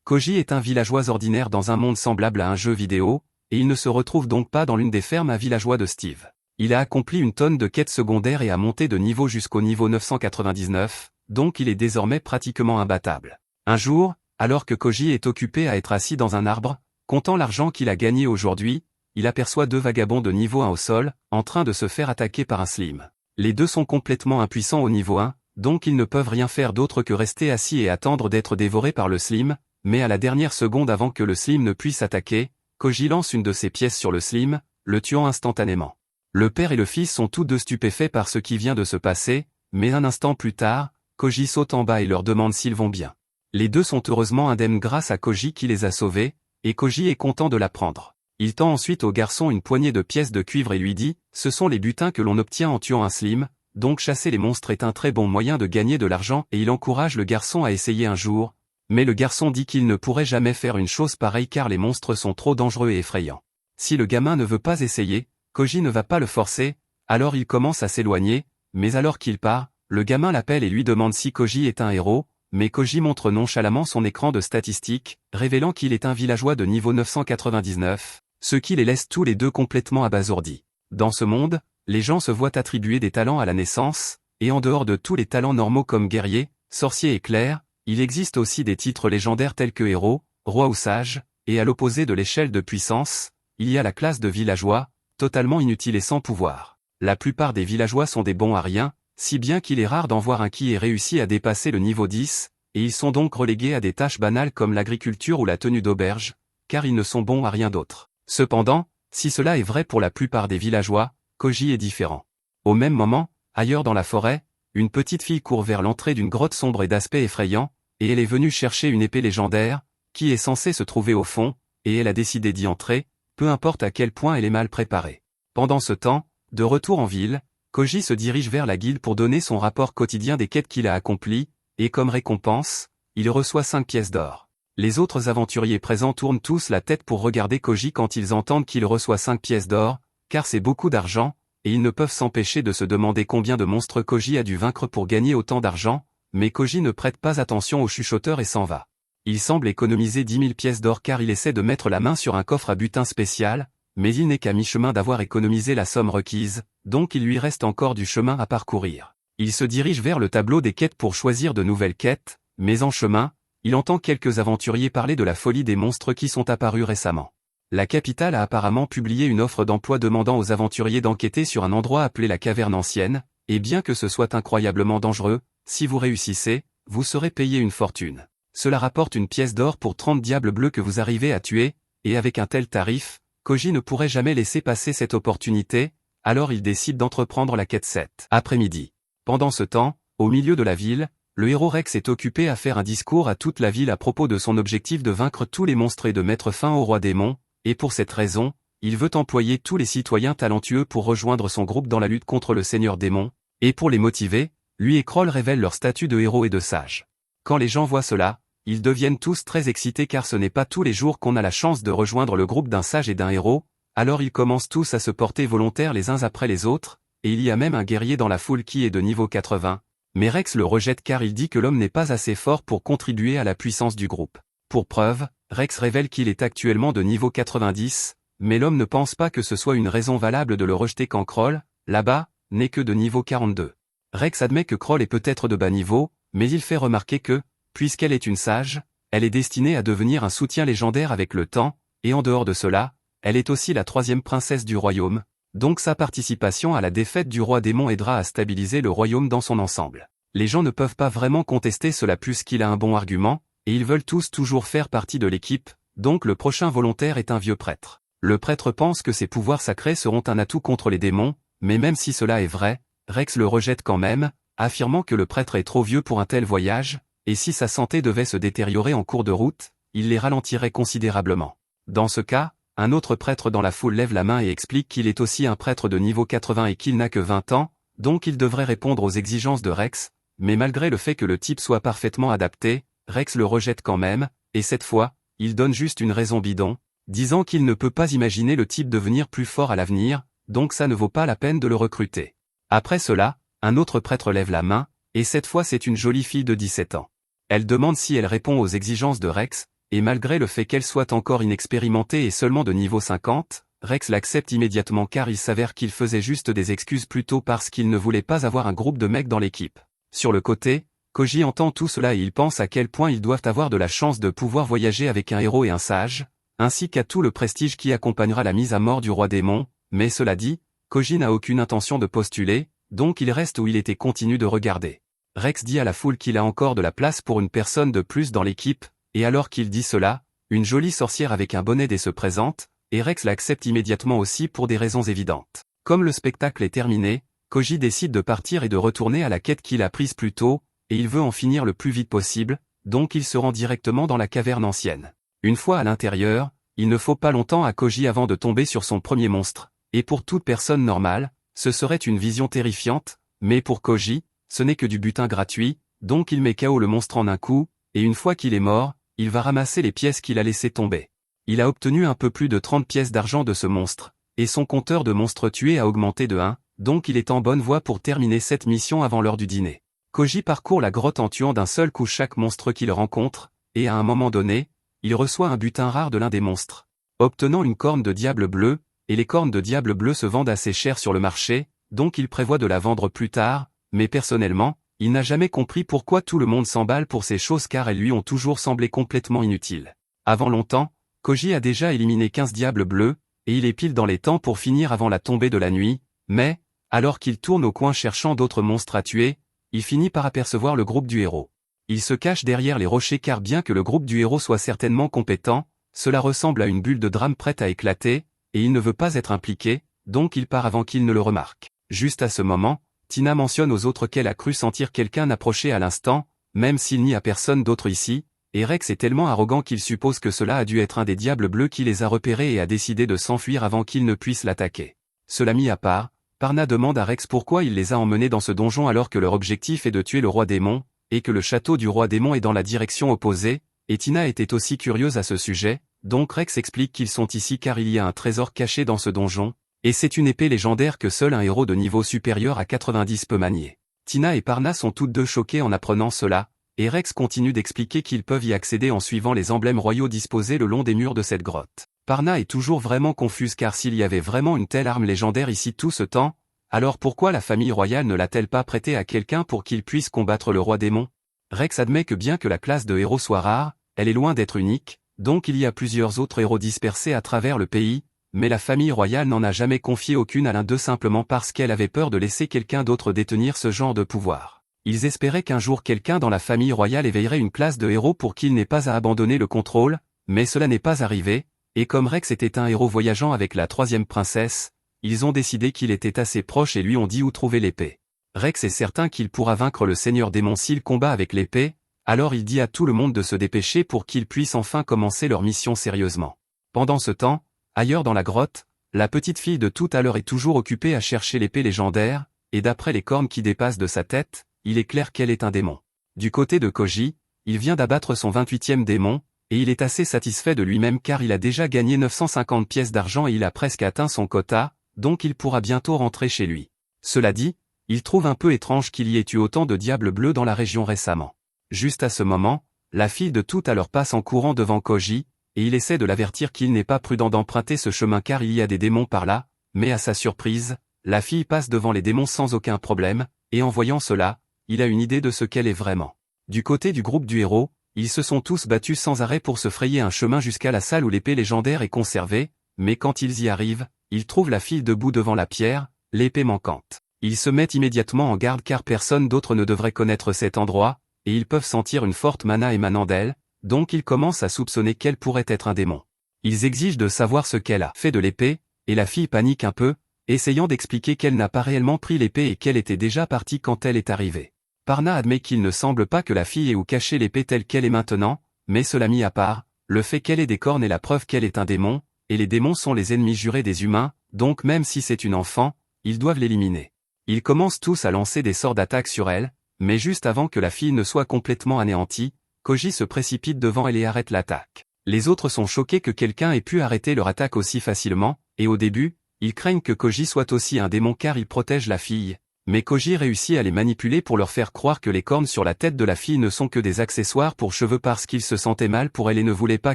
Koji est un villageois ordinaire dans un monde semblable à un jeu vidéo, et il ne se retrouve donc pas dans l'une des fermes à villageois de Steve. Il a accompli une tonne de quêtes secondaires et a monté de niveau jusqu'au niveau 999, donc il est désormais pratiquement imbattable. Un jour, alors que Koji est occupé à être assis dans un arbre, comptant l'argent qu'il a gagné aujourd'hui, il aperçoit deux vagabonds de niveau 1 au sol, en train de se faire attaquer par un slim. Les deux sont complètement impuissants au niveau 1, donc ils ne peuvent rien faire d'autre que rester assis et attendre d'être dévorés par le slim, mais à la dernière seconde avant que le slim ne puisse attaquer, Koji lance une de ses pièces sur le slim, le tuant instantanément. Le père et le fils sont tous deux stupéfaits par ce qui vient de se passer, mais un instant plus tard, Koji saute en bas et leur demande s'ils vont bien. Les deux sont heureusement indemnes grâce à Koji qui les a sauvés, et Koji est content de l'apprendre. Il tend ensuite au garçon une poignée de pièces de cuivre et lui dit « Ce sont les butins que l'on obtient en tuant un slim, donc chasser les monstres est un très bon moyen de gagner de l'argent et il encourage le garçon à essayer un jour, mais le garçon dit qu'il ne pourrait jamais faire une chose pareille car les monstres sont trop dangereux et effrayants. Si le gamin ne veut pas essayer, Koji ne va pas le forcer, alors il commence à s'éloigner, mais alors qu'il part, le gamin l'appelle et lui demande si Koji est un héros, mais Koji montre nonchalamment son écran de statistiques, révélant qu'il est un villageois de niveau 999, ce qui les laisse tous les deux complètement abasourdis. Dans ce monde, les gens se voient attribuer des talents à la naissance, et en dehors de tous les talents normaux comme guerrier, sorcier et clerc, il existe aussi des titres légendaires tels que héros, roi ou sage, et à l'opposé de l'échelle de puissance, il y a la classe de villageois, totalement inutile et sans pouvoir. La plupart des villageois sont des bons à rien, si bien qu'il est rare d'en voir un qui ait réussi à dépasser le niveau 10, et ils sont donc relégués à des tâches banales comme l'agriculture ou la tenue d'auberge, car ils ne sont bons à rien d'autre. Cependant, si cela est vrai pour la plupart des villageois, Koji est différent. Au même moment, ailleurs dans la forêt, une petite fille court vers l'entrée d'une grotte sombre et d'aspect effrayant, et elle est venue chercher une épée légendaire, qui est censée se trouver au fond, et elle a décidé d'y entrer, peu importe à quel point elle est mal préparée. Pendant ce temps, de retour en ville, Koji se dirige vers la guilde pour donner son rapport quotidien des quêtes qu'il a accomplies, et comme récompense, il reçoit 5 pièces d'or. Les autres aventuriers présents tournent tous la tête pour regarder Koji quand ils entendent qu'il reçoit 5 pièces d'or, car c'est beaucoup d'argent, et ils ne peuvent s'empêcher de se demander combien de monstres Koji a dû vaincre pour gagner autant d'argent, mais Koji ne prête pas attention au chuchoteur et s'en va. Il semble économiser 10 000 pièces d'or car il essaie de mettre la main sur un coffre à butin spécial, mais il n'est qu'à mi-chemin d'avoir économisé la somme requise, donc il lui reste encore du chemin à parcourir. Il se dirige vers le tableau des quêtes pour choisir de nouvelles quêtes, mais en chemin, il entend quelques aventuriers parler de la folie des monstres qui sont apparus récemment. La capitale a apparemment publié une offre d'emploi demandant aux aventuriers d'enquêter sur un endroit appelé la Caverne Ancienne, et bien que ce soit incroyablement dangereux, si vous réussissez, vous serez payé une fortune. Cela rapporte une pièce d'or pour 30 diables bleus que vous arrivez à tuer, et avec un tel tarif, Koji ne pourrait jamais laisser passer cette opportunité, alors il décide d'entreprendre la quête 7 après-midi. Pendant ce temps, au milieu de la ville, le héros Rex est occupé à faire un discours à toute la ville à propos de son objectif de vaincre tous les monstres et de mettre fin au roi démon, et pour cette raison, il veut employer tous les citoyens talentueux pour rejoindre son groupe dans la lutte contre le seigneur démon, et pour les motiver, lui et Kroll révèlent leur statut de héros et de sage. Quand les gens voient cela, ils deviennent tous très excités car ce n'est pas tous les jours qu'on a la chance de rejoindre le groupe d'un sage et d'un héros, alors ils commencent tous à se porter volontaires les uns après les autres, et il y a même un guerrier dans la foule qui est de niveau 80, mais Rex le rejette car il dit que l'homme n'est pas assez fort pour contribuer à la puissance du groupe. Pour preuve, Rex révèle qu'il est actuellement de niveau 90, mais l'homme ne pense pas que ce soit une raison valable de le rejeter quand Kroll, là-bas, n'est que de niveau 42. Rex admet que Kroll est peut-être de bas niveau, mais il fait remarquer que, puisqu'elle est une sage, elle est destinée à devenir un soutien légendaire avec le temps, et en dehors de cela, elle est aussi la 3e princesse du royaume, donc sa participation à la défaite du roi démon aidera à stabiliser le royaume dans son ensemble. Les gens ne peuvent pas vraiment contester cela puisqu'il a un bon argument, et ils veulent tous toujours faire partie de l'équipe, donc le prochain volontaire est un vieux prêtre. Le prêtre pense que ses pouvoirs sacrés seront un atout contre les démons, mais même si cela est vrai, Rex le rejette quand même, affirmant que le prêtre est trop vieux pour un tel voyage, et si sa santé devait se détériorer en cours de route, il les ralentirait considérablement. Dans ce cas, un autre prêtre dans la foule lève la main et explique qu'il est aussi un prêtre de niveau 80 et qu'il n'a que 20 ans, donc il devrait répondre aux exigences de Rex, mais malgré le fait que le type soit parfaitement adapté, Rex le rejette quand même, et cette fois, il donne juste une raison bidon, disant qu'il ne peut pas imaginer le type devenir plus fort à l'avenir, donc ça ne vaut pas la peine de le recruter. Après cela, un autre prêtre lève la main, et cette fois c'est une jolie fille de 17 ans. Elle demande si elle répond aux exigences de Rex, et malgré le fait qu'elle soit encore inexpérimentée et seulement de niveau 50, Rex l'accepte immédiatement car il s'avère qu'il faisait juste des excuses plutôt parce qu'il ne voulait pas avoir un groupe de mecs dans l'équipe. Sur le côté, Koji entend tout cela et il pense à quel point ils doivent avoir de la chance de pouvoir voyager avec un héros et un sage, ainsi qu'à tout le prestige qui accompagnera la mise à mort du roi démon, mais cela dit, Koji n'a aucune intention de postuler, donc il reste où il était et continue de regarder. Rex dit à la foule qu'il a encore de la place pour une personne de plus dans l'équipe, et alors qu'il dit cela, une jolie sorcière avec un bonnet se présente, et Rex l'accepte immédiatement aussi pour des raisons évidentes. Comme le spectacle est terminé, Koji décide de partir et de retourner à la quête qu'il a prise plus tôt, et il veut en finir le plus vite possible, donc il se rend directement dans la caverne ancienne. Une fois à l'intérieur, il ne faut pas longtemps à Koji avant de tomber sur son premier monstre, et pour toute personne normale, ce serait une vision terrifiante, mais pour Koji, ce n'est que du butin gratuit, donc il met KO le monstre en un coup, et une fois qu'il est mort, il va ramasser les pièces qu'il a laissées tomber. Il a obtenu un peu plus de 30 pièces d'argent de ce monstre, et son compteur de monstres tués a augmenté de 1, donc il est en bonne voie pour terminer cette mission avant l'heure du dîner. Koji parcourt la grotte en tuant d'un seul coup chaque monstre qu'il rencontre, et à un moment donné, il reçoit un butin rare de l'un des monstres, obtenant une corne de diable bleu, et les cornes de diable bleu se vendent assez cher sur le marché, donc il prévoit de la vendre plus tard, mais personnellement, il n'a jamais compris pourquoi tout le monde s'emballe pour ces choses car elles lui ont toujours semblé complètement inutiles. Avant longtemps, Koji a déjà éliminé 15 diables bleus, et il est pile dans les temps pour finir avant la tombée de la nuit, mais, alors qu'il tourne au coin cherchant d'autres monstres à tuer, il finit par apercevoir le groupe du héros. Il se cache derrière les rochers car bien que le groupe du héros soit certainement compétent, cela ressemble à une bulle de drame prête à éclater, et il ne veut pas être impliqué, donc il part avant qu'il ne le remarque. Juste à ce moment, Tina mentionne aux autres qu'elle a cru sentir quelqu'un approcher à l'instant, même s'il n'y a personne d'autre ici, et Rex est tellement arrogant qu'il suppose que cela a dû être un des diables bleus qui les a repérés et a décidé de s'enfuir avant qu'ils ne puissent l'attaquer. Cela mis à part, Parna demande à Rex pourquoi il les a emmenés dans ce donjon alors que leur objectif est de tuer le roi démon, et que le château du roi démon est dans la direction opposée, et Tina était aussi curieuse à ce sujet, donc Rex explique qu'ils sont ici car il y a un trésor caché dans ce donjon, et c'est une épée légendaire que seul un héros de niveau supérieur à 90 peut manier. Tina et Parna sont toutes deux choquées en apprenant cela, et Rex continue d'expliquer qu'ils peuvent y accéder en suivant les emblèmes royaux disposés le long des murs de cette grotte. Parna est toujours vraiment confuse car s'il y avait vraiment une telle arme légendaire ici tout ce temps, alors pourquoi la famille royale ne l'a-t-elle pas prêtée à quelqu'un pour qu'il puisse combattre le roi démon? Rex admet que bien que la classe de héros soit rare, elle est loin d'être unique, donc il y a plusieurs autres héros dispersés à travers le pays, mais la famille royale n'en a jamais confié aucune à l'un d'eux simplement parce qu'elle avait peur de laisser quelqu'un d'autre détenir ce genre de pouvoir. Ils espéraient qu'un jour quelqu'un dans la famille royale éveillerait une classe de héros pour qu'il n'ait pas à abandonner le contrôle, mais cela n'est pas arrivé, et comme Rex était un héros voyageant avec la troisième princesse, ils ont décidé qu'il était assez proche et lui ont dit où trouver l'épée. Rex est certain qu'il pourra vaincre le seigneur démon s'il combat avec l'épée, alors il dit à tout le monde de se dépêcher pour qu'ils puissent enfin commencer leur mission sérieusement. Pendant ce temps, ailleurs dans la grotte, la petite fille de tout à l'heure est toujours occupée à chercher l'épée légendaire, et d'après les cornes qui dépassent de sa tête, il est clair qu'elle est un démon. Du côté de Koji, il vient d'abattre son 28e démon, et il est assez satisfait de lui-même car il a déjà gagné 950 pièces d'argent et il a presque atteint son quota, donc il pourra bientôt rentrer chez lui. Cela dit, il trouve un peu étrange qu'il y ait eu autant de diables bleus dans la région récemment. Juste à ce moment, la fille de tout à l'heure passe en courant devant Koji, et il essaie de l'avertir qu'il n'est pas prudent d'emprunter ce chemin car il y a des démons par là, mais à sa surprise, la fille passe devant les démons sans aucun problème, et en voyant cela, il a une idée de ce qu'elle est vraiment. Du côté du groupe du héros, ils se sont tous battus sans arrêt pour se frayer un chemin jusqu'à la salle où l'épée légendaire est conservée, mais quand ils y arrivent, ils trouvent la fille debout devant la pierre, l'épée manquante. Ils se mettent immédiatement en garde car personne d'autre ne devrait connaître cet endroit, et ils peuvent sentir une forte mana émanant d'elle, donc ils commencent à soupçonner qu'elle pourrait être un démon. Ils exigent de savoir ce qu'elle a fait de l'épée, et la fille panique un peu, essayant d'expliquer qu'elle n'a pas réellement pris l'épée et qu'elle était déjà partie quand elle est arrivée. Parna admet qu'il ne semble pas que la fille ait où cacher l'épée telle qu'elle est maintenant, mais cela mis à part, le fait qu'elle ait des cornes est la preuve qu'elle est un démon, et les démons sont les ennemis jurés des humains, donc même si c'est une enfant, ils doivent l'éliminer. Ils commencent tous à lancer des sorts d'attaque sur elle, mais juste avant que la fille ne soit complètement anéantie, Koji se précipite devant elle et arrête l'attaque. Les autres sont choqués que quelqu'un ait pu arrêter leur attaque aussi facilement, et au début, ils craignent que Koji soit aussi un démon car il protège la fille, Mais Koji réussit à les manipuler pour leur faire croire que les cornes sur la tête de la fille ne sont que des accessoires pour cheveux parce qu'il se sentait mal pour elle et ne voulait pas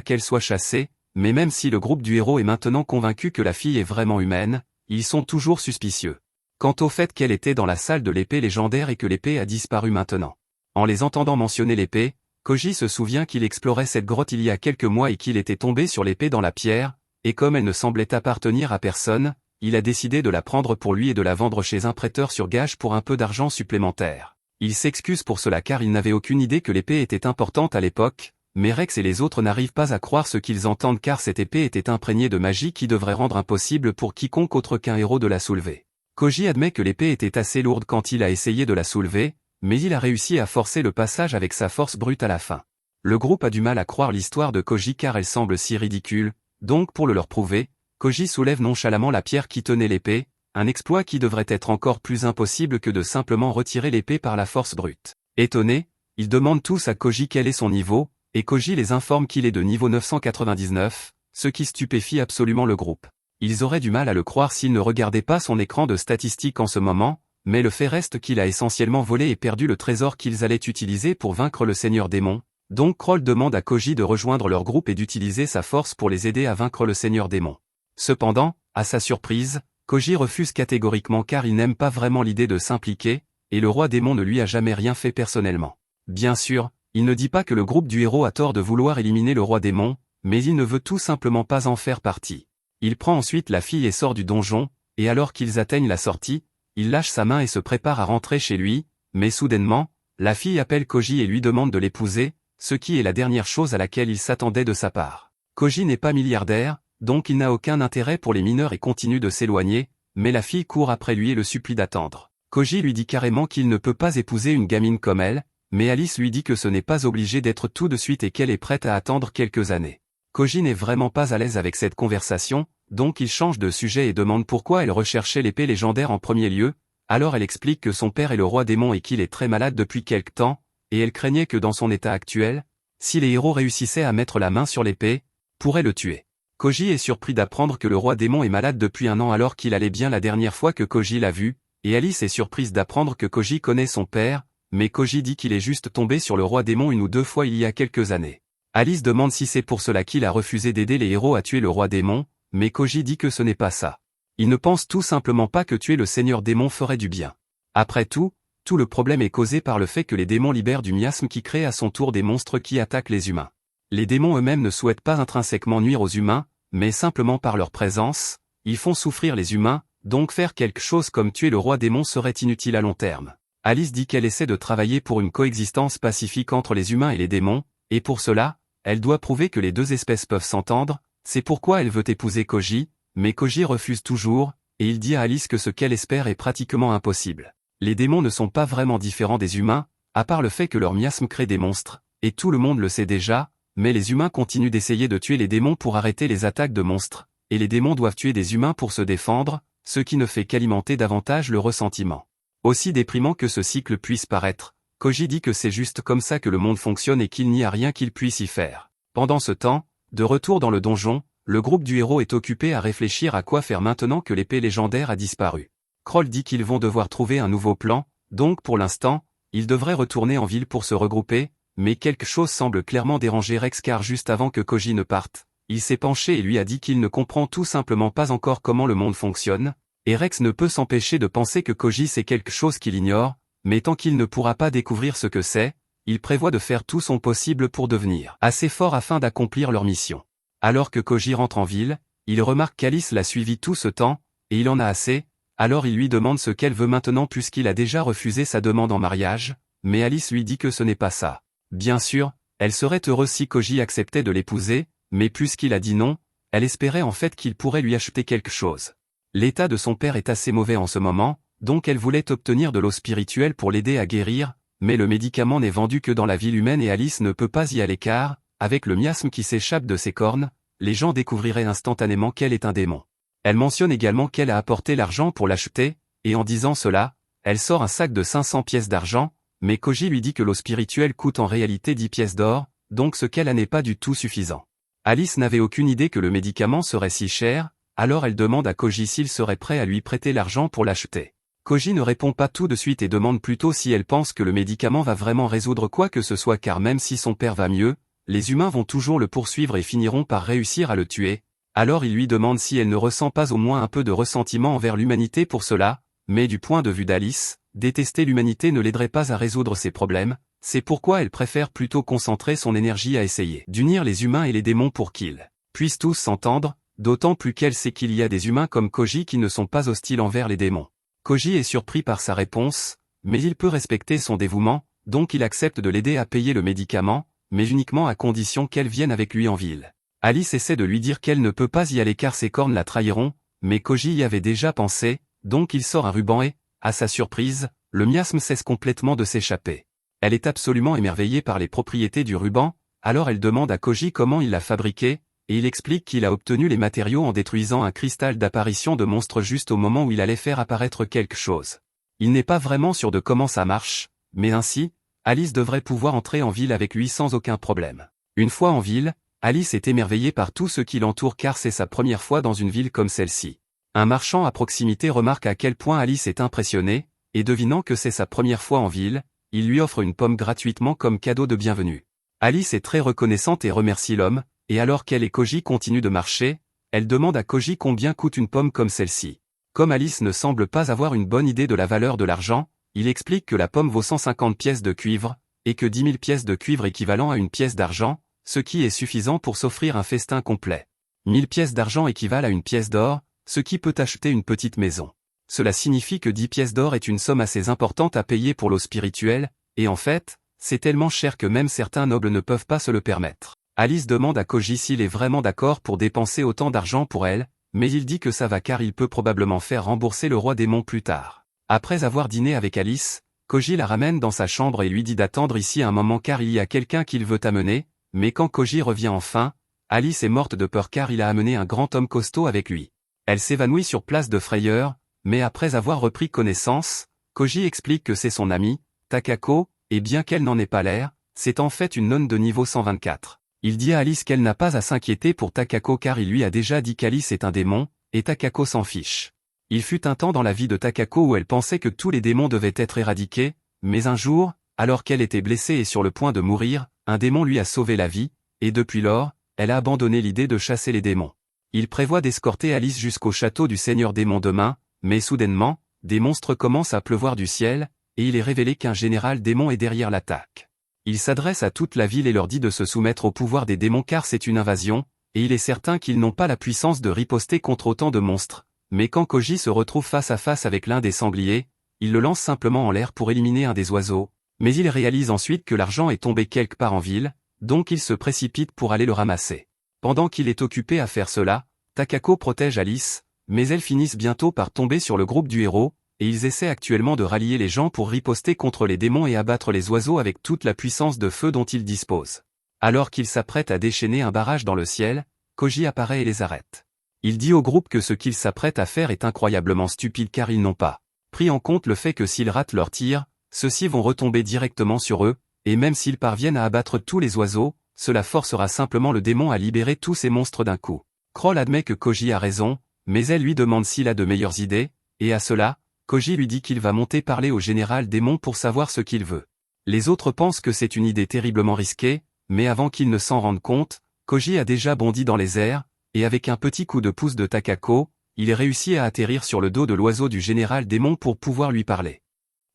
qu'elle soit chassée, mais même si le groupe du héros est maintenant convaincu que la fille est vraiment humaine, ils sont toujours suspicieux. Quant au fait qu'elle était dans la salle de l'épée légendaire et que l'épée a disparu maintenant. En les entendant mentionner l'épée, Koji se souvient qu'il explorait cette grotte il y a quelques mois et qu'il était tombé sur l'épée dans la pierre, et comme elle ne semblait appartenir à personne, il a décidé de la prendre pour lui et de la vendre chez un prêteur sur gage pour un peu d'argent supplémentaire. Il s'excuse pour cela car il n'avait aucune idée que l'épée était importante à l'époque, mais Rex et les autres n'arrivent pas à croire ce qu'ils entendent car cette épée était imprégnée de magie qui devrait rendre impossible pour quiconque autre qu'un héros de la soulever. Koji admet que l'épée était assez lourde quand il a essayé de la soulever, mais il a réussi à forcer le passage avec sa force brute à la fin. Le groupe a du mal à croire l'histoire de Koji car elle semble si ridicule, donc pour le leur prouver, Koji soulève nonchalamment la pierre qui tenait l'épée, un exploit qui devrait être encore plus impossible que de simplement retirer l'épée par la force brute. Étonnés, ils demandent tous à Koji quel est son niveau, et Koji les informe qu'il est de niveau 999, ce qui stupéfie absolument le groupe. Ils auraient du mal à le croire s'ils ne regardaient pas son écran de statistiques en ce moment, mais le fait reste qu'il a essentiellement volé et perdu le trésor qu'ils allaient utiliser pour vaincre le Seigneur Démon, donc Kroll demande à Koji de rejoindre leur groupe et d'utiliser sa force pour les aider à vaincre le Seigneur Démon. Cependant, à sa surprise, Koji refuse catégoriquement car il n'aime pas vraiment l'idée de s'impliquer, et le roi démon ne lui a jamais rien fait personnellement. Bien sûr, il ne dit pas que le groupe du héros a tort de vouloir éliminer le roi démon, mais il ne veut tout simplement pas en faire partie. Il prend ensuite la fille et sort du donjon, et alors qu'ils atteignent la sortie, il lâche sa main et se prépare à rentrer chez lui, mais soudainement, la fille appelle Koji et lui demande de l'épouser, ce qui est la dernière chose à laquelle il s'attendait de sa part. Koji n'est pas milliardaire, donc il n'a aucun intérêt pour les mineurs et continue de s'éloigner, mais la fille court après lui et le supplie d'attendre. Koji lui dit carrément qu'il ne peut pas épouser une gamine comme elle, mais Alice lui dit que ce n'est pas obligé d'être tout de suite et qu'elle est prête à attendre quelques années. Koji n'est vraiment pas à l'aise avec cette conversation, donc il change de sujet et demande pourquoi elle recherchait l'épée légendaire en premier lieu, alors elle explique que son père est le roi démon et qu'il est très malade depuis quelque temps, et elle craignait que dans son état actuel, si les héros réussissaient à mettre la main sur l'épée, pourraient le tuer. Koji est surpris d'apprendre que le roi démon est malade depuis un an alors qu'il allait bien la dernière fois que Koji l'a vu, et Alice est surprise d'apprendre que Koji connaît son père, mais Koji dit qu'il est juste tombé sur le roi démon une ou deux fois il y a quelques années. Alice demande si c'est pour cela qu'il a refusé d'aider les héros à tuer le roi démon, mais Koji dit que ce n'est pas ça. Il ne pense tout simplement pas que tuer le seigneur démon ferait du bien. Après tout le problème est causé par le fait que les démons libèrent du miasme qui crée à son tour des monstres qui attaquent les humains. Les démons eux-mêmes ne souhaitent pas intrinsèquement nuire aux humains, mais simplement par leur présence, ils font souffrir les humains, donc faire quelque chose comme tuer le roi démon serait inutile à long terme. Alice dit qu'elle essaie de travailler pour une coexistence pacifique entre les humains et les démons, et pour cela, elle doit prouver que les deux espèces peuvent s'entendre, c'est pourquoi elle veut épouser Koji, mais Koji refuse toujours, et il dit à Alice que ce qu'elle espère est pratiquement impossible. Les démons ne sont pas vraiment différents des humains, à part le fait que leur miasme crée des monstres, et tout le monde le sait déjà, mais les humains continuent d'essayer de tuer les démons pour arrêter les attaques de monstres, et les démons doivent tuer des humains pour se défendre, ce qui ne fait qu'alimenter davantage le ressentiment. Aussi déprimant que ce cycle puisse paraître, Koji dit que c'est juste comme ça que le monde fonctionne et qu'il n'y a rien qu'il puisse y faire. Pendant ce temps, de retour dans le donjon, le groupe du héros est occupé à réfléchir à quoi faire maintenant que l'épée légendaire a disparu. Kroll dit qu'ils vont devoir trouver un nouveau plan, donc pour l'instant, ils devraient retourner en ville pour se regrouper, mais quelque chose semble clairement déranger Rex car juste avant que Koji ne parte, il s'est penché et lui a dit qu'il ne comprend tout simplement pas encore comment le monde fonctionne, et Rex ne peut s'empêcher de penser que Koji sait quelque chose qu'il ignore, mais tant qu'il ne pourra pas découvrir ce que c'est, il prévoit de faire tout son possible pour devenir assez fort afin d'accomplir leur mission. Alors que Koji rentre en ville, il remarque qu'Alice l'a suivi tout ce temps, et il en a assez, alors il lui demande ce qu'elle veut maintenant puisqu'il a déjà refusé sa demande en mariage, mais Alice lui dit que ce n'est pas ça. Bien sûr, elle serait heureuse si Koji acceptait de l'épouser, mais puisqu'il a dit non, elle espérait en fait qu'il pourrait lui acheter quelque chose. L'état de son père est assez mauvais en ce moment, donc elle voulait obtenir de l'eau spirituelle pour l'aider à guérir, mais le médicament n'est vendu que dans la ville humaine et Alice ne peut pas y aller car, avec le miasme qui s'échappe de ses cornes, les gens découvriraient instantanément qu'elle est un démon. Elle mentionne également qu'elle a apporté l'argent pour l'acheter, et en disant cela, elle sort un sac de 500 pièces d'argent, mais Koji lui dit que l'eau spirituelle coûte en réalité 10 pièces d'or, donc ce qu'elle a n'est pas du tout suffisant. Alice n'avait aucune idée que le médicament serait si cher, alors elle demande à Koji s'il serait prêt à lui prêter l'argent pour l'acheter. Koji ne répond pas tout de suite et demande plutôt si elle pense que le médicament va vraiment résoudre quoi que ce soit car même si son père va mieux, les humains vont toujours le poursuivre et finiront par réussir à le tuer. Alors il lui demande si elle ne ressent pas au moins un peu de ressentiment envers l'humanité pour cela, mais du point de vue d'Alice, détester l'humanité ne l'aiderait pas à résoudre ses problèmes, c'est pourquoi elle préfère plutôt concentrer son énergie à essayer d'unir les humains et les démons pour qu'ils puissent tous s'entendre, d'autant plus qu'elle sait qu'il y a des humains comme Koji qui ne sont pas hostiles envers les démons. Koji est surpris par sa réponse, mais il peut respecter son dévouement, donc il accepte de l'aider à payer le médicament, mais uniquement à condition qu'elle vienne avec lui en ville. Alice essaie de lui dire qu'elle ne peut pas y aller car ses cornes la trahiront, mais Koji y avait déjà pensé, donc il sort un ruban et, à sa surprise, le miasme cesse complètement de s'échapper. Elle est absolument émerveillée par les propriétés du ruban, alors elle demande à Koji comment il l'a fabriqué, et il explique qu'il a obtenu les matériaux en détruisant un cristal d'apparition de monstre juste au moment où il allait faire apparaître quelque chose. Il n'est pas vraiment sûr de comment ça marche, mais ainsi, Alice devrait pouvoir entrer en ville avec lui sans aucun problème. Une fois en ville, Alice est émerveillée par tout ce qui l'entoure car c'est sa première fois dans une ville comme celle-ci. Un marchand à proximité remarque à quel point Alice est impressionnée, et devinant que c'est sa première fois en ville, il lui offre une pomme gratuitement comme cadeau de bienvenue. Alice est très reconnaissante et remercie l'homme, et alors qu'elle et Koji continuent de marcher, elle demande à Koji combien coûte une pomme comme celle-ci. Comme Alice ne semble pas avoir une bonne idée de la valeur de l'argent, il explique que la pomme vaut 150 pièces de cuivre, et que 10 000 pièces de cuivre équivalent à une pièce d'argent, ce qui est suffisant pour s'offrir un festin complet. 1000 pièces d'argent équivalent à une pièce d'or, ce qui peut acheter une petite maison. Cela signifie que 10 pièces d'or est une somme assez importante à payer pour l'eau spirituelle, et en fait, c'est tellement cher que même certains nobles ne peuvent pas se le permettre. Alice demande à Koji s'il est vraiment d'accord pour dépenser autant d'argent pour elle, mais il dit que ça va car il peut probablement faire rembourser le roi démon plus tard. Après avoir dîné avec Alice, Koji la ramène dans sa chambre et lui dit d'attendre ici un moment car il y a quelqu'un qu'il veut amener, mais quand Koji revient enfin, Alice est morte de peur car il a amené un grand homme costaud avec lui. Elle s'évanouit sur place de frayeur, mais après avoir repris connaissance, Koji explique que c'est son amie, Takako, et bien qu'elle n'en ait pas l'air, c'est en fait une nonne de niveau 124. Il dit à Alice qu'elle n'a pas à s'inquiéter pour Takako car il lui a déjà dit qu'Alice est un démon, et Takako s'en fiche. Il fut un temps dans la vie de Takako où elle pensait que tous les démons devaient être éradiqués, mais un jour, alors qu'elle était blessée et sur le point de mourir, un démon lui a sauvé la vie, et depuis lors, elle a abandonné l'idée de chasser les démons. Il prévoit d'escorter Alice jusqu'au château du Seigneur Démon demain, mais soudainement, des monstres commencent à pleuvoir du ciel, et il est révélé qu'un général démon est derrière l'attaque. Il s'adresse à toute la ville et leur dit de se soumettre au pouvoir des démons car c'est une invasion, et il est certain qu'ils n'ont pas la puissance de riposter contre autant de monstres, mais quand Koji se retrouve face à face avec l'un des sangliers, il le lance simplement en l'air pour éliminer un des oiseaux, mais il réalise ensuite que l'argent est tombé quelque part en ville, donc il se précipite pour aller le ramasser. Pendant qu'il est occupé à faire cela, Takako protège Alice, mais elles finissent bientôt par tomber sur le groupe du héros, et ils essaient actuellement de rallier les gens pour riposter contre les démons et abattre les oiseaux avec toute la puissance de feu dont ils disposent. Alors qu'ils s'apprêtent à déchaîner un barrage dans le ciel, Koji apparaît et les arrête. Il dit au groupe que ce qu'ils s'apprêtent à faire est incroyablement stupide car ils n'ont pas pris en compte le fait que s'ils ratent leur tir, ceux-ci vont retomber directement sur eux, et même s'ils parviennent à abattre tous les oiseaux, cela forcera simplement le démon à libérer tous ces monstres d'un coup. Kroll admet que Koji a raison, mais elle lui demande s'il a de meilleures idées, et à cela, Koji lui dit qu'il va monter parler au général démon pour savoir ce qu'il veut. Les autres pensent que c'est une idée terriblement risquée, mais avant qu'ils ne s'en rendent compte, Koji a déjà bondi dans les airs, et avec un petit coup de pouce de Takako, il réussit à atterrir sur le dos de l'oiseau du général démon pour pouvoir lui parler.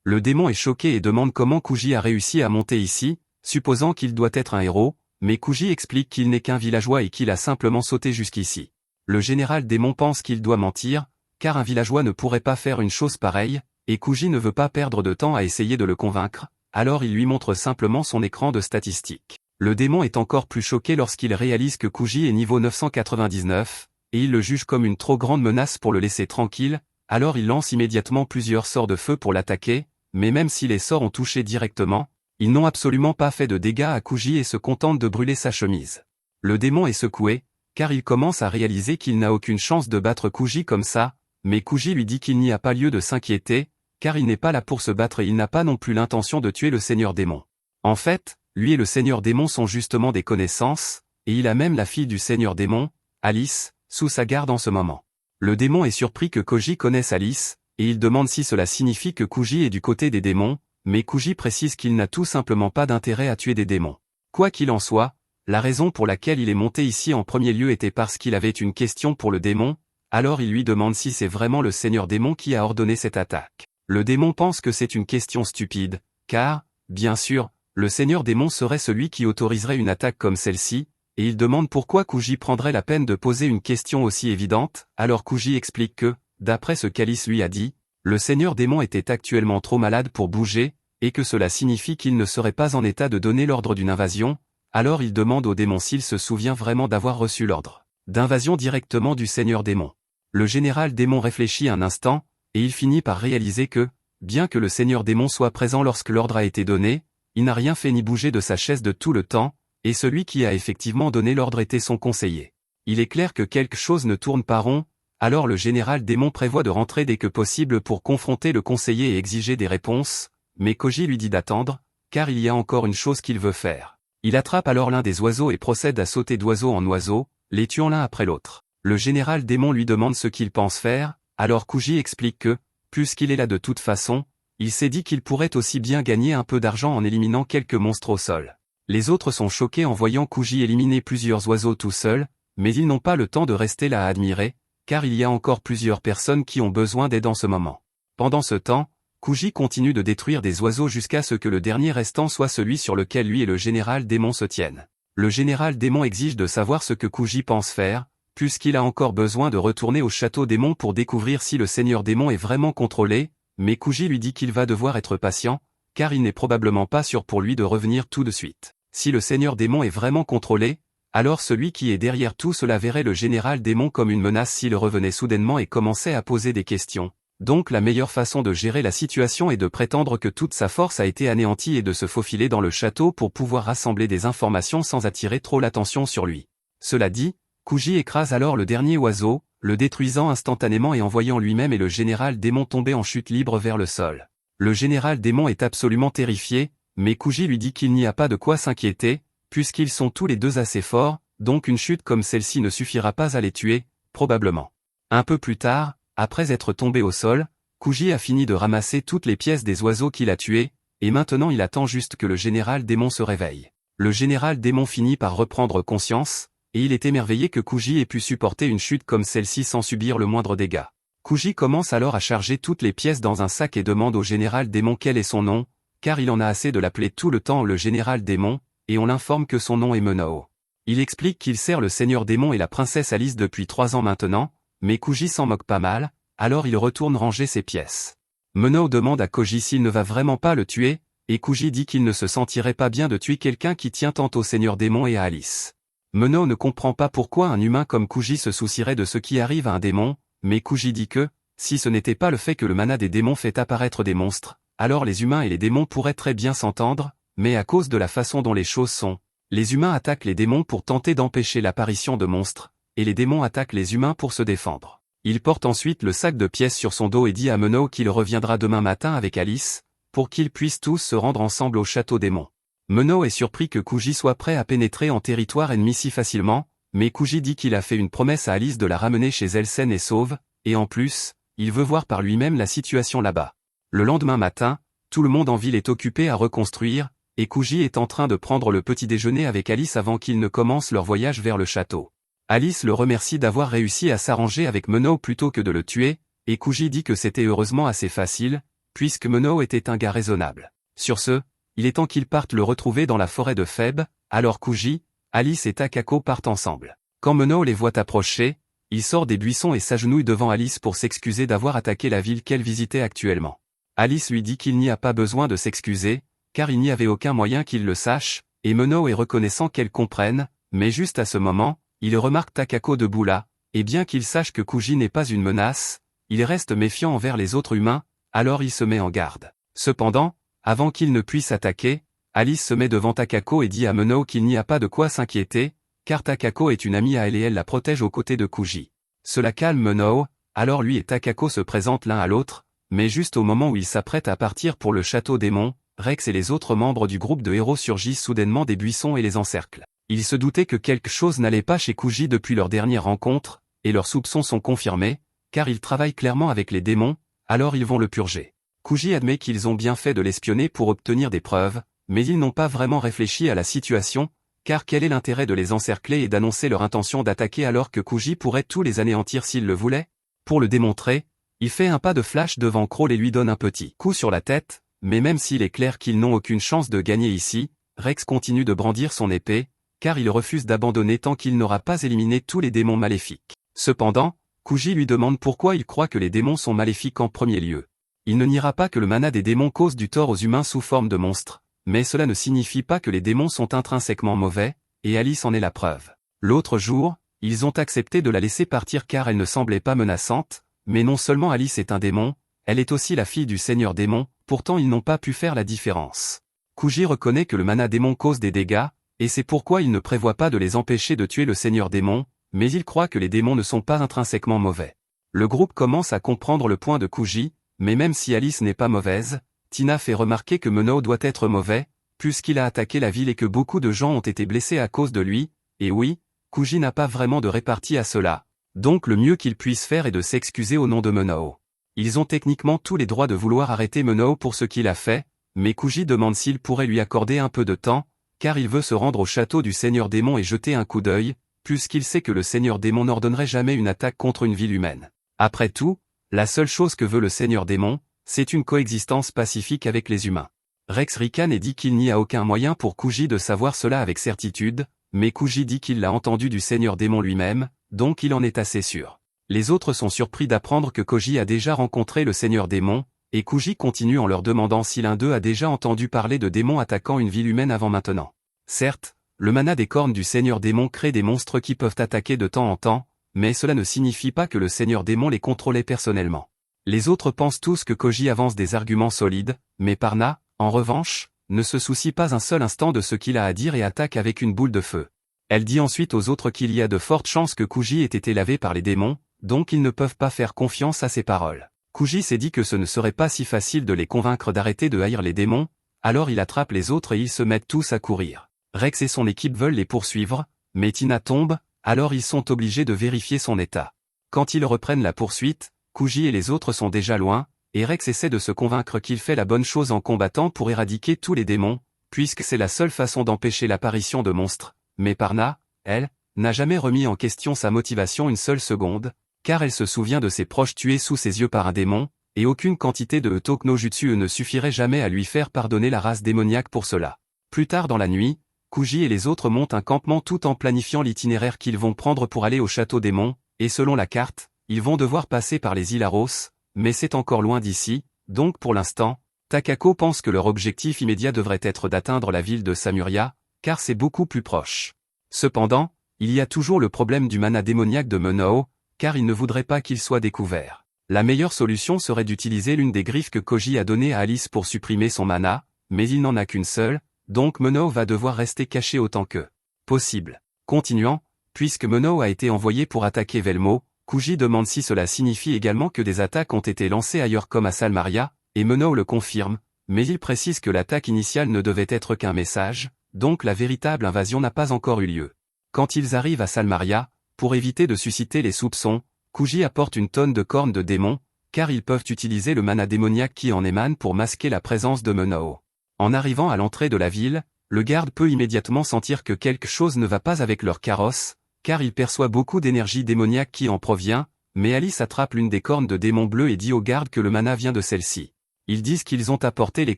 Le démon est choqué et demande comment Koji a réussi à monter ici, supposant qu'il doit être un héros, mais Koji explique qu'il n'est qu'un villageois et qu'il a simplement sauté jusqu'ici. Le général démon pense qu'il doit mentir, car un villageois ne pourrait pas faire une chose pareille, et Koji ne veut pas perdre de temps à essayer de le convaincre, alors il lui montre simplement son écran de statistiques. Le démon est encore plus choqué lorsqu'il réalise que Koji est niveau 999, et il le juge comme une trop grande menace pour le laisser tranquille, alors il lance immédiatement plusieurs sorts de feu pour l'attaquer, mais même si les sorts ont touché directement, ils n'ont absolument pas fait de dégâts à Koji et se contentent de brûler sa chemise. Le démon est secoué, car il commence à réaliser qu'il n'a aucune chance de battre Koji comme ça, mais Koji lui dit qu'il n'y a pas lieu de s'inquiéter, car il n'est pas là pour se battre et il n'a pas non plus l'intention de tuer le Seigneur Démon. En fait, lui et le Seigneur Démon sont justement des connaissances, et il a même la fille du Seigneur Démon, Alice, sous sa garde en ce moment. Le démon est surpris que Koji connaisse Alice, et il demande si cela signifie que Kuji est du côté des démons, mais Kuji précise qu'il n'a tout simplement pas d'intérêt à tuer des démons. Quoi qu'il en soit, la raison pour laquelle il est monté ici en premier lieu était parce qu'il avait une question pour le démon, alors il lui demande si c'est vraiment le seigneur démon qui a ordonné cette attaque. Le démon pense que c'est une question stupide, car, bien sûr, le seigneur démon serait celui qui autoriserait une attaque comme celle-ci, et il demande pourquoi Kuji prendrait la peine de poser une question aussi évidente, alors Kuji explique que, d'après ce qu'Alice lui a dit, le seigneur démon était actuellement trop malade pour bouger, et que cela signifie qu'il ne serait pas en état de donner l'ordre d'une invasion, alors il demande au démon s'il se souvient vraiment d'avoir reçu l'ordre d'invasion directement du seigneur démon. Le général démon réfléchit un instant, et il finit par réaliser que, bien que le seigneur démon soit présent lorsque l'ordre a été donné, il n'a rien fait ni bougé de sa chaise de tout le temps, et celui qui a effectivement donné l'ordre était son conseiller. Il est clair que quelque chose ne tourne pas rond, alors le général démon prévoit de rentrer dès que possible pour confronter le conseiller et exiger des réponses, mais Koji lui dit d'attendre, car il y a encore une chose qu'il veut faire. Il attrape alors l'un des oiseaux et procède à sauter d'oiseau en oiseau, les tuant l'un après l'autre. Le général démon lui demande ce qu'il pense faire, alors Kuji explique que, puisqu'il est là de toute façon, il s'est dit qu'il pourrait aussi bien gagner un peu d'argent en éliminant quelques monstres au sol. Les autres sont choqués en voyant Kuji éliminer plusieurs oiseaux tout seul, mais ils n'ont pas le temps de rester là à admirer, car il y a encore plusieurs personnes qui ont besoin d'aide en ce moment. Pendant ce temps, Kuji continue de détruire des oiseaux jusqu'à ce que le dernier restant soit celui sur lequel lui et le général démon se tiennent. Le général démon exige de savoir ce que Kuji pense faire, puisqu'il a encore besoin de retourner au château démon pour découvrir si le seigneur démon est vraiment contrôlé, mais Kuji lui dit qu'il va devoir être patient, car il n'est probablement pas sûr pour lui de revenir tout de suite. Si le seigneur démon est vraiment contrôlé, alors celui qui est derrière tout cela verrait le général démon comme une menace s'il revenait soudainement et commençait à poser des questions. Donc la meilleure façon de gérer la situation est de prétendre que toute sa force a été anéantie et de se faufiler dans le château pour pouvoir rassembler des informations sans attirer trop l'attention sur lui. Cela dit, Kuji écrase alors le dernier oiseau, le détruisant instantanément et envoyant lui-même et le général démon tomber en chute libre vers le sol. Le général démon est absolument terrifié, mais Kuji lui dit qu'il n'y a pas de quoi s'inquiéter, puisqu'ils sont tous les deux assez forts, donc une chute comme celle-ci ne suffira pas à les tuer, probablement. Un peu plus tard, après être tombé au sol, Kuji a fini de ramasser toutes les pièces des oiseaux qu'il a tués, et maintenant il attend juste que le général démon se réveille. Le général démon finit par reprendre conscience, et il est émerveillé que Kuji ait pu supporter une chute comme celle-ci sans subir le moindre dégât. Kuji commence alors à charger toutes les pièces dans un sac et demande au général démon quel est son nom, car il en a assez de l'appeler tout le temps le général démon, et on l'informe que son nom est Menao. Il explique qu'il sert le seigneur démon et la princesse Alice depuis 3 ans maintenant, mais Kuji s'en moque pas mal, alors il retourne ranger ses pièces. Menao demande à Koji s'il ne va vraiment pas le tuer, et Kuji dit qu'il ne se sentirait pas bien de tuer quelqu'un qui tient tant au seigneur démon et à Alice. Menao ne comprend pas pourquoi un humain comme Kuji se soucierait de ce qui arrive à un démon, mais Kuji dit que, si ce n'était pas le fait que le mana des démons fait apparaître des monstres, alors les humains et les démons pourraient très bien s'entendre, mais à cause de la façon dont les choses sont, les humains attaquent les démons pour tenter d'empêcher l'apparition de monstres, et les démons attaquent les humains pour se défendre. Il porte ensuite le sac de pièces sur son dos et dit à Menao qu'il reviendra demain matin avec Alice, pour qu'ils puissent tous se rendre ensemble au château démon. Menao est surpris que Kuji soit prêt à pénétrer en territoire ennemi si facilement, mais Kuji dit qu'il a fait une promesse à Alice de la ramener chez elle saine et sauve, et en plus, il veut voir par lui-même la situation là-bas. Le lendemain matin, tout le monde en ville est occupé à reconstruire, et Kuji est en train de prendre le petit déjeuner avec Alice avant qu'ils ne commencent leur voyage vers le château. Alice le remercie d'avoir réussi à s'arranger avec Menao plutôt que de le tuer, et Kuji dit que c'était heureusement assez facile, puisque Menao était un gars raisonnable. Sur ce, il est temps qu'ils partent le retrouver dans la forêt de Feb, alors Kuji, Alice et Takako partent ensemble. Quand Menao les voit approcher, il sort des buissons et s'agenouille devant Alice pour s'excuser d'avoir attaqué la ville qu'elle visitait actuellement. Alice lui dit qu'il n'y a pas besoin de s'excuser, car il n'y avait aucun moyen qu'il le sache, et Menao est reconnaissant qu'elle comprenne, mais juste à ce moment, il remarque Takako debout là, et bien qu'il sache que Kuji n'est pas une menace, il reste méfiant envers les autres humains, alors il se met en garde. Cependant, avant qu'il ne puisse attaquer, Alice se met devant Takako et dit à Menao qu'il n'y a pas de quoi s'inquiéter, car Takako est une amie à elle et elle la protège aux côtés de Kuji. Cela calme Menao, alors lui et Takako se présentent l'un à l'autre, mais juste au moment où ils s'apprêtent à partir pour le château démon, Rex et les autres membres du groupe de héros surgissent soudainement des buissons et les encerclent. Ils se doutaient que quelque chose n'allait pas chez Kuji depuis leur dernière rencontre, et leurs soupçons sont confirmés, car il travaille clairement avec les démons, alors ils vont le purger. Kuji admet qu'ils ont bien fait de l'espionner pour obtenir des preuves, mais ils n'ont pas vraiment réfléchi à la situation, car quel est l'intérêt de les encercler et d'annoncer leur intention d'attaquer alors que Kuji pourrait tous les anéantir s'il le voulait? Pour le démontrer, il fait un pas de flash devant Crawl et lui donne un petit coup sur la tête, mais même s'il est clair qu'ils n'ont aucune chance de gagner ici, Rex continue de brandir son épée, car il refuse d'abandonner tant qu'il n'aura pas éliminé tous les démons maléfiques. Cependant, Kuji lui demande pourquoi il croit que les démons sont maléfiques en premier lieu. Il ne niera pas que le mana des démons cause du tort aux humains sous forme de monstres, mais cela ne signifie pas que les démons sont intrinsèquement mauvais, et Alice en est la preuve. L'autre jour, ils ont accepté de la laisser partir car elle ne semblait pas menaçante, mais non seulement Alice est un démon, elle est aussi la fille du seigneur démon, pourtant ils n'ont pas pu faire la différence. Kuji reconnaît que le mana démon cause des dégâts, et c'est pourquoi il ne prévoit pas de les empêcher de tuer le seigneur démon, mais il croit que les démons ne sont pas intrinsèquement mauvais. Le groupe commence à comprendre le point de Kuji, mais même si Alice n'est pas mauvaise, Tina fait remarquer que Mono doit être mauvais, puisqu'il a attaqué la ville et que beaucoup de gens ont été blessés à cause de lui, et oui, Kuji n'a pas vraiment de répartie à cela, donc le mieux qu'il puisse faire est de s'excuser au nom de Mono. Ils ont techniquement tous les droits de vouloir arrêter Mono pour ce qu'il a fait, mais Kuji demande s'il pourrait lui accorder un peu de temps, car il veut se rendre au château du Seigneur Démon et jeter un coup d'œil, puisqu'il sait que le Seigneur Démon n'ordonnerait jamais une attaque contre une ville humaine. Après tout, la seule chose que veut le Seigneur Démon, c'est une coexistence pacifique avec les humains. Rex ricane et dit qu'il n'y a aucun moyen pour Kuji de savoir cela avec certitude, mais Kuji dit qu'il l'a entendu du Seigneur Démon lui-même, donc il en est assez sûr. Les autres sont surpris d'apprendre que Koji a déjà rencontré le Seigneur Démon, et Kuji continue en leur demandant si l'un d'eux a déjà entendu parler de démons attaquant une ville humaine avant maintenant. Certes, le mana des cornes du Seigneur Démon crée des monstres qui peuvent attaquer de temps en temps, mais cela ne signifie pas que le Seigneur Démon les contrôlait personnellement. Les autres pensent tous que Koji avance des arguments solides, mais Parna, en revanche, ne se soucie pas un seul instant de ce qu'il a à dire et attaque avec une boule de feu. Elle dit ensuite aux autres qu'il y a de fortes chances que Kuji ait été lavé par les démons, donc ils ne peuvent pas faire confiance à ses paroles. Kuji s'est dit que ce ne serait pas si facile de les convaincre d'arrêter de haïr les démons, alors il attrape les autres et ils se mettent tous à courir. Rex et son équipe veulent les poursuivre, mais Tina tombe, alors ils sont obligés de vérifier son état. Quand ils reprennent la poursuite, Kuji et les autres sont déjà loin, et Rex essaie de se convaincre qu'il fait la bonne chose en combattant pour éradiquer tous les démons, puisque c'est la seule façon d'empêcher l'apparition de monstres, mais Parna, elle, n'a jamais remis en question sa motivation une seule seconde, car elle se souvient de ses proches tués sous ses yeux par un démon, et aucune quantité de Utok no Jutsu ne suffirait jamais à lui faire pardonner la race démoniaque pour cela. Plus tard dans la nuit, Kuji et les autres montent un campement tout en planifiant l'itinéraire qu'ils vont prendre pour aller au château démon, et selon la carte, ils vont devoir passer par les îles Aros, mais c'est encore loin d'ici, donc pour l'instant, Takako pense que leur objectif immédiat devrait être d'atteindre la ville de Samuria, car c'est beaucoup plus proche. Cependant, il y a toujours le problème du mana démoniaque de Mono, car il ne voudrait pas qu'il soit découvert. La meilleure solution serait d'utiliser l'une des griffes que Koji a données à Alice pour supprimer son mana, mais il n'en a qu'une seule, donc Mono va devoir rester caché autant que possible. Continuant, puisque Mono a été envoyé pour attaquer Velmo, Kuji demande si cela signifie également que des attaques ont été lancées ailleurs comme à Salmaria, et Mono le confirme, mais il précise que l'attaque initiale ne devait être qu'un message, donc la véritable invasion n'a pas encore eu lieu. Quand ils arrivent à Salmaria, pour éviter de susciter les soupçons, Kuji apporte une tonne de cornes de démons, car ils peuvent utiliser le mana démoniaque qui en émane pour masquer la présence de Mono. En arrivant à l'entrée de la ville, le garde peut immédiatement sentir que quelque chose ne va pas avec leur carrosse, car il perçoit beaucoup d'énergie démoniaque qui en provient, mais Alice attrape l'une des cornes de démon bleu et dit au garde que le mana vient de celle-ci. Ils disent qu'ils ont apporté les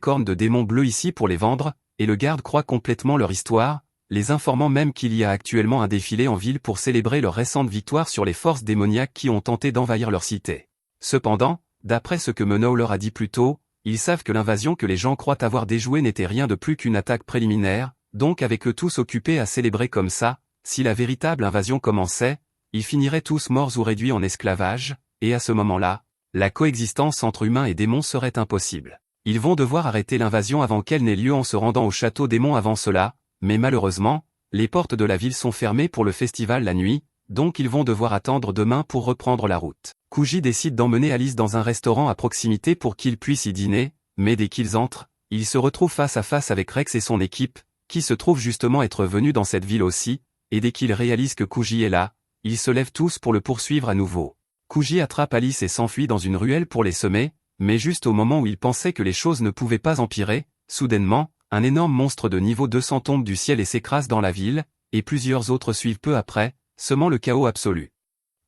cornes de démon bleu ici pour les vendre, et le garde croit complètement leur histoire, les informant même qu'il y a actuellement un défilé en ville pour célébrer leur récente victoire sur les forces démoniaques qui ont tenté d'envahir leur cité. Cependant, d'après ce que Mono leur a dit plus tôt, ils savent que l'invasion que les gens croient avoir déjouée n'était rien de plus qu'une attaque préliminaire, donc avec eux tous occupés à célébrer comme ça, si la véritable invasion commençait, ils finiraient tous morts ou réduits en esclavage, et à ce moment-là, la coexistence entre humains et démons serait impossible. Ils vont devoir arrêter l'invasion avant qu'elle n'ait lieu en se rendant au château démon avant cela, mais malheureusement, les portes de la ville sont fermées pour le festival la nuit, donc ils vont devoir attendre demain pour reprendre la route. Kuji décide d'emmener Alice dans un restaurant à proximité pour qu'ils puissent y dîner, mais dès qu'ils entrent, ils se retrouvent face à face avec Rex et son équipe, qui se trouvent justement être venus dans cette ville aussi, et dès qu'ils réalisent que Kuji est là, ils se lèvent tous pour le poursuivre à nouveau. Kuji attrape Alice et s'enfuit dans une ruelle pour les semer, Mais juste au moment où il pensait que les choses ne pouvaient pas empirer, soudainement, un énorme monstre de niveau 200 tombe du ciel et s'écrase dans la ville, et plusieurs autres suivent peu après, semant le chaos absolu.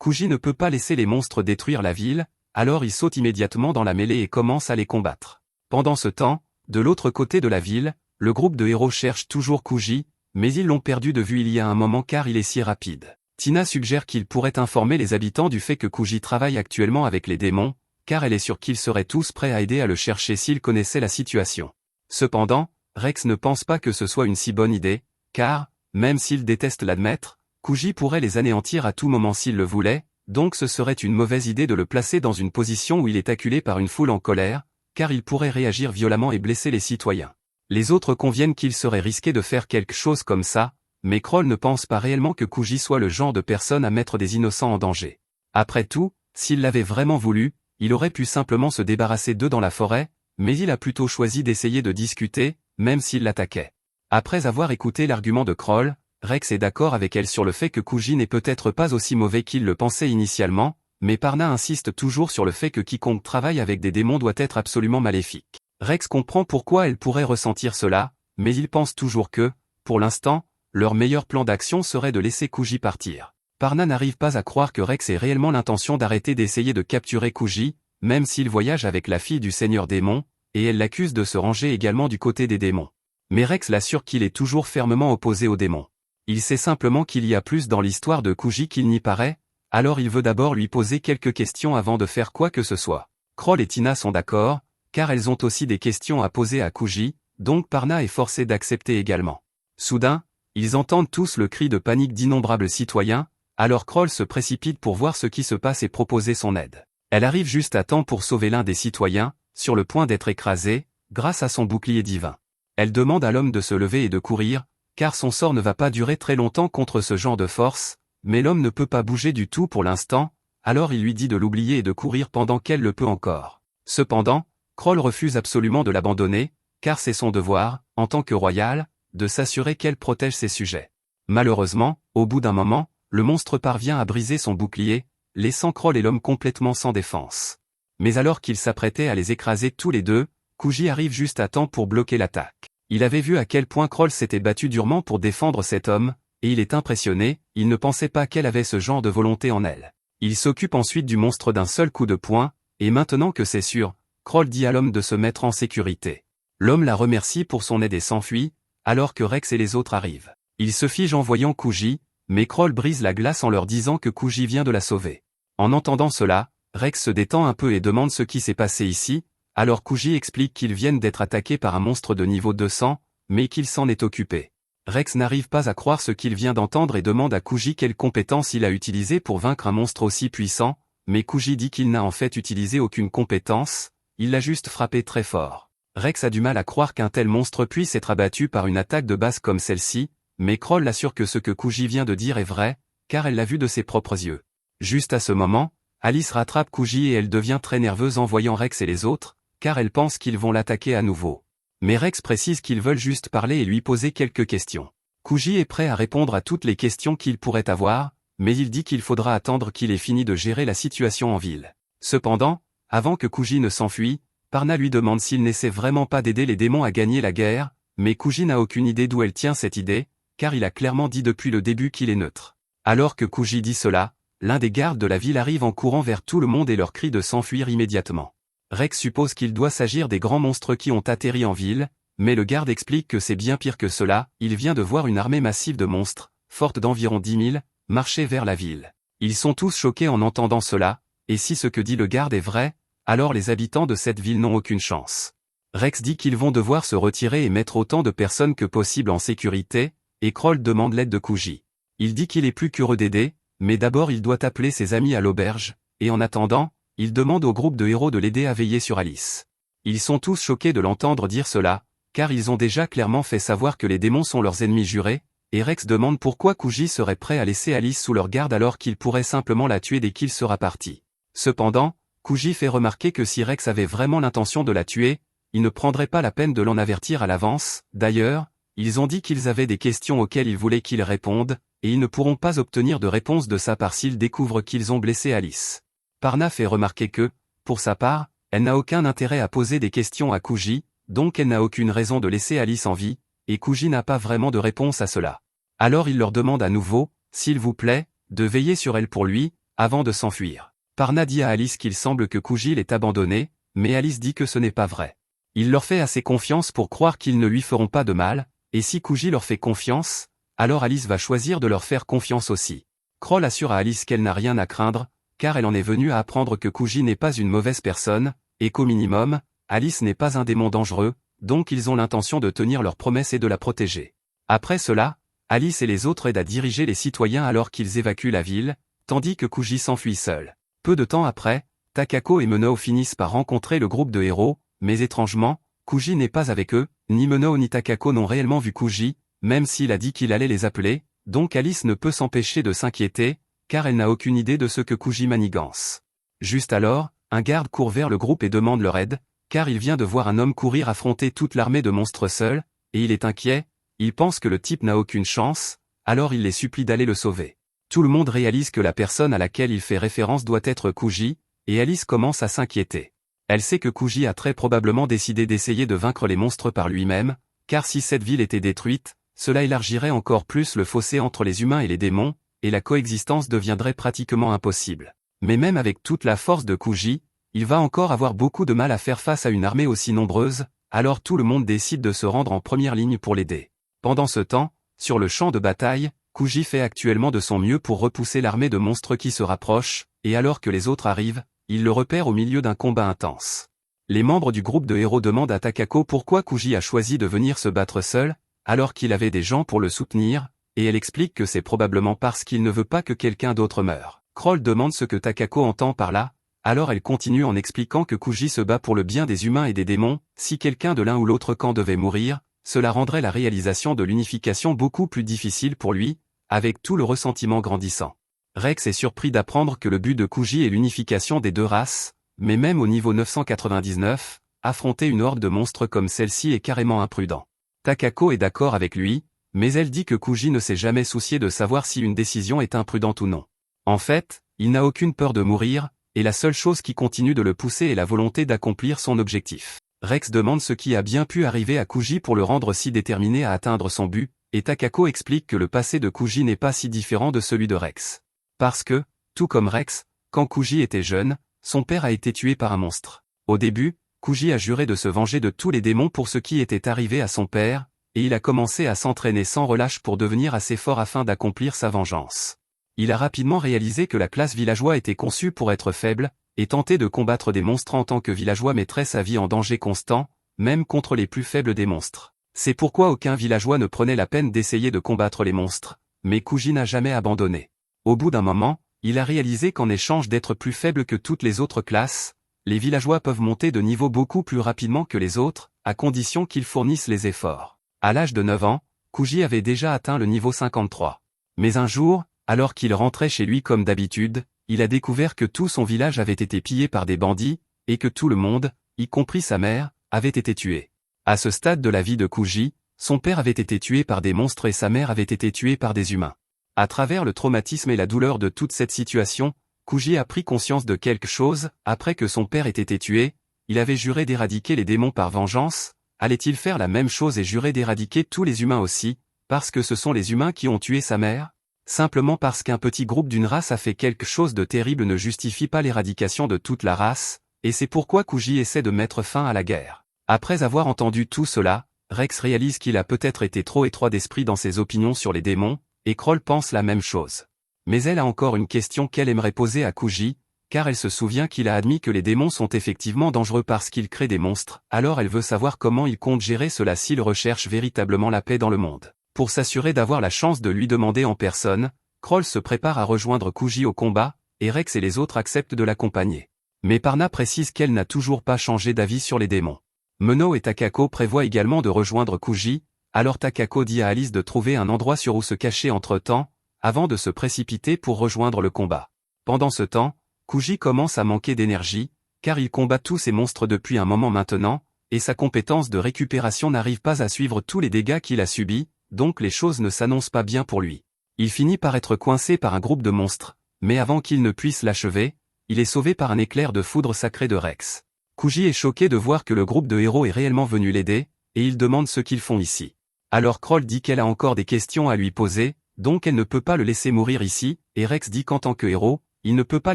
Kuji ne peut pas laisser les monstres détruire la ville, alors il saute immédiatement dans la mêlée et commence à les combattre. Pendant ce temps, de l'autre côté de la ville, le groupe de héros cherche toujours Kuji, mais ils l'ont perdu de vue il y a un moment car il est si rapide. Tina suggère qu'il pourrait informer les habitants du fait que Kuji travaille actuellement avec les démons, car elle est sûre qu'ils seraient tous prêts à aider à le chercher s'ils connaissaient la situation. Cependant, Rex ne pense pas que ce soit une si bonne idée, car, même s'il déteste l'admettre, Kuji pourrait les anéantir à tout moment s'il le voulait, donc ce serait une mauvaise idée de le placer dans une position où il est acculé par une foule en colère, car il pourrait réagir violemment et blesser les citoyens. Les autres conviennent qu'il serait risqué de faire quelque chose comme ça, mais Kroll ne pense pas réellement que Kuji soit le genre de personne à mettre des innocents en danger. Après tout, s'il l'avait vraiment voulu, il aurait pu simplement se débarrasser d'eux dans la forêt, mais il a plutôt choisi d'essayer de discuter, même s'il l'attaquait. Après avoir écouté l'argument de Kroll, Rex est d'accord avec elle sur le fait que Kuji n'est peut-être pas aussi mauvais qu'il le pensait initialement, mais Parna insiste toujours sur le fait que quiconque travaille avec des démons doit être absolument maléfique. Rex comprend pourquoi elle pourrait ressentir cela, mais il pense toujours que, pour l'instant, leur meilleur plan d'action serait de laisser Kuji partir. Parna n'arrive pas à croire que Rex ait réellement l'intention d'arrêter d'essayer de capturer Kuji, même s'il voyage avec la fille du seigneur démon, et elle l'accuse de se ranger également du côté des démons. Mais Rex l'assure qu'il est toujours fermement opposé aux démons. Il sait simplement qu'il y a plus dans l'histoire de Kuji qu'il n'y paraît, alors il veut d'abord lui poser quelques questions avant de faire quoi que ce soit. Kroll et Tina sont d'accord, car elles ont aussi des questions à poser à Kuji, donc Parna est forcée d'accepter également. Soudain, ils entendent tous le cri de panique d'innombrables citoyens, alors Kroll se précipite pour voir ce qui se passe et proposer son aide. Elle arrive juste à temps pour sauver l'un des citoyens, sur le point d'être écrasé, grâce à son bouclier divin. Elle demande à l'homme de se lever et de courir, car son sort ne va pas durer très longtemps contre ce genre de force, mais l'homme ne peut pas bouger du tout pour l'instant, alors il lui dit de l'oublier et de courir pendant qu'elle le peut encore. Cependant, Kroll refuse absolument de l'abandonner, car c'est son devoir, en tant que royal, de s'assurer qu'elle protège ses sujets. Malheureusement, au bout d'un moment, le monstre parvient à briser son bouclier, laissant Kroll et l'homme complètement sans défense. Mais alors qu'ils s'apprêtaient à les écraser tous les deux, Kuji arrive juste à temps pour bloquer l'attaque. Il avait vu à quel point Kroll s'était battu durement pour défendre cet homme, et il est impressionné, il ne pensait pas qu'elle avait ce genre de volonté en elle. Il s'occupe ensuite du monstre d'un seul coup de poing, et maintenant que c'est sûr, Kroll dit à l'homme de se mettre en sécurité. L'homme la remercie pour son aide et s'enfuit, alors que Rex et les autres arrivent. Il se fige en voyant Kuji, mais Kroll brise la glace en leur disant que Kuji vient de la sauver. En entendant cela, Rex se détend un peu et demande ce qui s'est passé ici, alors Kuji explique qu'ils viennent d'être attaqués par un monstre de niveau 200, mais qu'il s'en est occupé. Rex n'arrive pas à croire ce qu'il vient d'entendre et demande à Kuji quelle compétence il a utilisée pour vaincre un monstre aussi puissant, mais Kuji dit qu'il n'a en fait utilisé aucune compétence, il l'a juste frappé très fort. Rex a du mal à croire qu'un tel monstre puisse être abattu par une attaque de base comme celle-ci, mais Kroll l'assure que ce que Kuji vient de dire est vrai, car elle l'a vu de ses propres yeux. Juste à ce moment, Alice rattrape Kuji et elle devient très nerveuse en voyant Rex et les autres, car elle pense qu'ils vont l'attaquer à nouveau. Mais Rex précise qu'ils veulent juste parler et lui poser quelques questions. Kuji est prêt à répondre à toutes les questions qu'il pourrait avoir, mais il dit qu'il faudra attendre qu'il ait fini de gérer la situation en ville. Cependant, avant que Kuji ne s'enfuit, Parna lui demande s'il n'essaie vraiment pas d'aider les démons à gagner la guerre, mais Kuji n'a aucune idée d'où elle tient cette idée, car il a clairement dit depuis le début qu'il est neutre. Alors que Kuji dit cela, l'un des gardes de la ville arrive en courant vers tout le monde et leur crie de s'enfuir immédiatement. Rex suppose qu'il doit s'agir des grands monstres qui ont atterri en ville, mais le garde explique que c'est bien pire que cela, il vient de voir une armée massive de monstres, forte d'environ 10 000, marcher vers la ville. Ils sont tous choqués en entendant cela, et si ce que dit le garde est vrai, alors les habitants de cette ville n'ont aucune chance. Rex dit qu'ils vont devoir se retirer et mettre autant de personnes que possible en sécurité, et Kroll demande l'aide de Kuji. Il dit qu'il est plus qu'heureux d'aider, mais d'abord il doit appeler ses amis à l'auberge, et en attendant, il demande au groupe de héros de l'aider à veiller sur Alice. Ils sont tous choqués de l'entendre dire cela, car ils ont déjà clairement fait savoir que les démons sont leurs ennemis jurés, et Rex demande pourquoi Kuji serait prêt à laisser Alice sous leur garde alors qu'il pourrait simplement la tuer dès qu'il sera parti. Cependant, Kuji fait remarquer que si Rex avait vraiment l'intention de la tuer, il ne prendrait pas la peine de l'en avertir à l'avance. D'ailleurs, ils ont dit qu'ils avaient des questions auxquelles ils voulaient qu'il réponde, et ils ne pourront pas obtenir de réponse de sa part s'ils découvrent qu'ils ont blessé Alice. Parna fait remarquer que, pour sa part, Elle n'a aucun intérêt à poser des questions à Kuji, donc elle n'a aucune raison de laisser Alice en vie, et Kuji n'a pas vraiment de réponse à cela. Alors il leur demande à nouveau, s'il vous plaît, de veiller sur elle pour lui, avant de s'enfuir. Parna dit à Alice qu'il semble que Kuji l'ait abandonné, mais Alice dit que ce n'est pas vrai. Il leur fait assez confiance pour croire qu'ils ne lui feront pas de mal, et si Kuji leur fait confiance, alors Alice va choisir de leur faire confiance aussi. Kroll assure à Alice qu'elle n'a rien à craindre, car elle en est venue à apprendre que Kuji n'est pas une mauvaise personne, et qu'au minimum, Alice n'est pas un démon dangereux, donc ils ont l'intention de tenir leur promesse et de la protéger. Après cela, Alice et les autres aident à diriger les citoyens alors qu'ils évacuent la ville, tandis que Kuji s'enfuit seul. Peu de temps après, Takako et Menao finissent par rencontrer le groupe de héros, mais étrangement, Kuji n'est pas avec eux, ni Menao ni Takako n'ont réellement vu Kuji, même s'il a dit qu'il allait les appeler, donc Alice ne peut s'empêcher de s'inquiéter, car elle n'a aucune idée de ce que Kuji manigance. Juste alors, un garde court vers le groupe et demande leur aide, car il vient de voir un homme courir affronter toute l'armée de monstres seul, et il est inquiet, il pense que le type n'a aucune chance, alors il les supplie d'aller le sauver. Tout le monde réalise que la personne à laquelle il fait référence doit être Kuji, et Alice commence à s'inquiéter. Elle sait que Kuji a très probablement décidé d'essayer de vaincre les monstres par lui-même, car si cette ville était détruite, cela élargirait encore plus le fossé entre les humains et les démons, et la coexistence deviendrait pratiquement impossible. Mais même avec toute la force de Kuji, il va encore avoir beaucoup de mal à faire face à une armée aussi nombreuse, alors tout le monde décide de se rendre en première ligne pour l'aider. Pendant ce temps, sur le champ de bataille, Kuji fait actuellement de son mieux pour repousser l'armée de monstres qui se rapproche, et alors que les autres arrivent, il le repère au milieu d'un combat intense. Les membres du groupe de héros demandent à Takako pourquoi Kuji a choisi de venir se battre seul, alors qu'il avait des gens pour le soutenir, et elle explique que c'est probablement parce qu'il ne veut pas que quelqu'un d'autre meure. Kroll demande ce que Takako entend par là, alors elle continue en expliquant que Kuji se bat pour le bien des humains et des démons, si quelqu'un de l'un ou l'autre camp devait mourir, cela rendrait la réalisation de l'unification beaucoup plus difficile pour lui, avec tout le ressentiment grandissant. Rex est surpris d'apprendre que le but de Kuji est l'unification des deux races, mais même au niveau 999, affronter une horde de monstres comme celle-ci est carrément imprudent. Takako est d'accord avec lui, mais elle dit que Kuji ne s'est jamais soucié de savoir si une décision est imprudente ou non. En fait, il n'a aucune peur de mourir, et la seule chose qui continue de le pousser est la volonté d'accomplir son objectif. Rex demande ce qui a bien pu arriver à Kuji pour le rendre si déterminé à atteindre son but, et Takako explique que le passé de Kuji n'est pas si différent de celui de Rex. Parce que, tout comme Rex, quand Kuji était jeune, son père a été tué par un monstre. Au début, Kuji a juré de se venger de tous les démons pour ce qui était arrivé à son père, et il a commencé à s'entraîner sans relâche pour devenir assez fort afin d'accomplir sa vengeance. Il a rapidement réalisé que la classe villageois était conçue pour être faible, et tenter de combattre des monstres en tant que villageois mettrait sa vie en danger constant, même contre les plus faibles des monstres. C'est pourquoi aucun villageois ne prenait la peine d'essayer de combattre les monstres, mais Kuji n'a jamais abandonné. Au bout d'un moment, il a réalisé qu'en échange d'être plus faible que toutes les autres classes, les villageois peuvent monter de niveau beaucoup plus rapidement que les autres, à condition qu'ils fournissent les efforts. À l'âge de 9 ans, Kuji avait déjà atteint le niveau 53. Mais un jour, alors qu'il rentrait chez lui comme d'habitude, il a découvert que tout son village avait été pillé par des bandits, et que tout le monde, y compris sa mère, avait été tué. À ce stade de la vie de Kuji, son père avait été tué par des monstres et sa mère avait été tuée par des humains. À travers le traumatisme et la douleur de toute cette situation, Kuji a pris conscience de quelque chose, après que son père ait été tué, il avait juré d'éradiquer les démons par vengeance, allait-il faire la même chose et jurer d'éradiquer tous les humains aussi, parce que ce sont les humains qui ont tué sa mère? Simplement parce qu'un petit groupe d'une race a fait quelque chose de terrible ne justifie pas l'éradication de toute la race, et c'est pourquoi Kuji essaie de mettre fin à la guerre. Après avoir entendu tout cela, Rex réalise qu'il a peut-être été trop étroit d'esprit dans ses opinions sur les démons, et Kroll pense la même chose. Mais elle a encore une question qu'elle aimerait poser à Kuji, car elle se souvient qu'il a admis que les démons sont effectivement dangereux parce qu'ils créent des monstres, alors elle veut savoir comment il compte gérer cela s'il recherche véritablement la paix dans le monde. Pour s'assurer d'avoir la chance de lui demander en personne, Kroll se prépare à rejoindre Kuji au combat, et Rex et les autres acceptent de l'accompagner. Mais Parna précise qu'elle n'a toujours pas changé d'avis sur les démons. Menao et Takako prévoient également de rejoindre Kuji, alors Takako dit à Alice de trouver un endroit sur où se cacher entre-temps, avant de se précipiter pour rejoindre le combat. Pendant ce temps, Kuji commence à manquer d'énergie, car il combat tous ces monstres depuis un moment maintenant, et sa compétence de récupération n'arrive pas à suivre tous les dégâts qu'il a subis, donc les choses ne s'annoncent pas bien pour lui. Il finit par être coincé par un groupe de monstres, mais avant qu'il ne puisse l'achever, il est sauvé par un éclair de foudre sacré de Rex. Kuji est choqué de voir que le groupe de héros est réellement venu l'aider, et il demande ce qu'ils font ici. Alors Kroll dit qu'elle a encore des questions à lui poser, donc elle ne peut pas le laisser mourir ici, et Rex dit qu'en tant que héros, il ne peut pas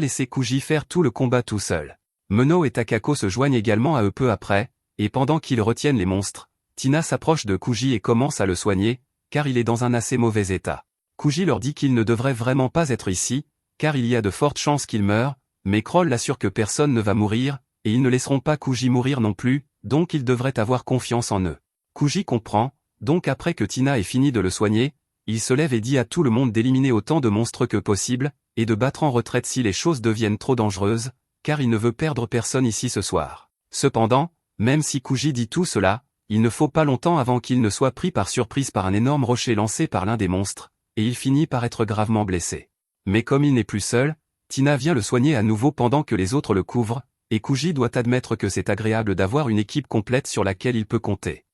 laisser Kuji faire tout le combat tout seul. Meno et Takako se joignent également à eux peu après, et pendant qu'ils retiennent les monstres, Tina s'approche de Kuji et commence à le soigner, car il est dans un assez mauvais état. Kuji leur dit qu'il ne devrait vraiment pas être ici, car il y a de fortes chances qu'il meure, mais Kroll l'assure que personne ne va mourir, et ils ne laisseront pas Kuji mourir non plus, donc ils devraient avoir confiance en eux. Kuji comprend, donc après que Tina ait fini de le soigner, il se lève et dit à tout le monde d'éliminer autant de monstres que possible, et de battre en retraite si les choses deviennent trop dangereuses, car il ne veut perdre personne ici ce soir. Cependant, même si Kuji dit tout cela, il ne faut pas longtemps avant qu'il ne soit pris par surprise par un énorme rocher lancé par l'un des monstres, et il finit par être gravement blessé. Mais comme il n'est plus seul, Tina vient le soigner à nouveau pendant que les autres le couvrent, et Kuji doit admettre que c'est agréable d'avoir une équipe complète sur laquelle il peut compter.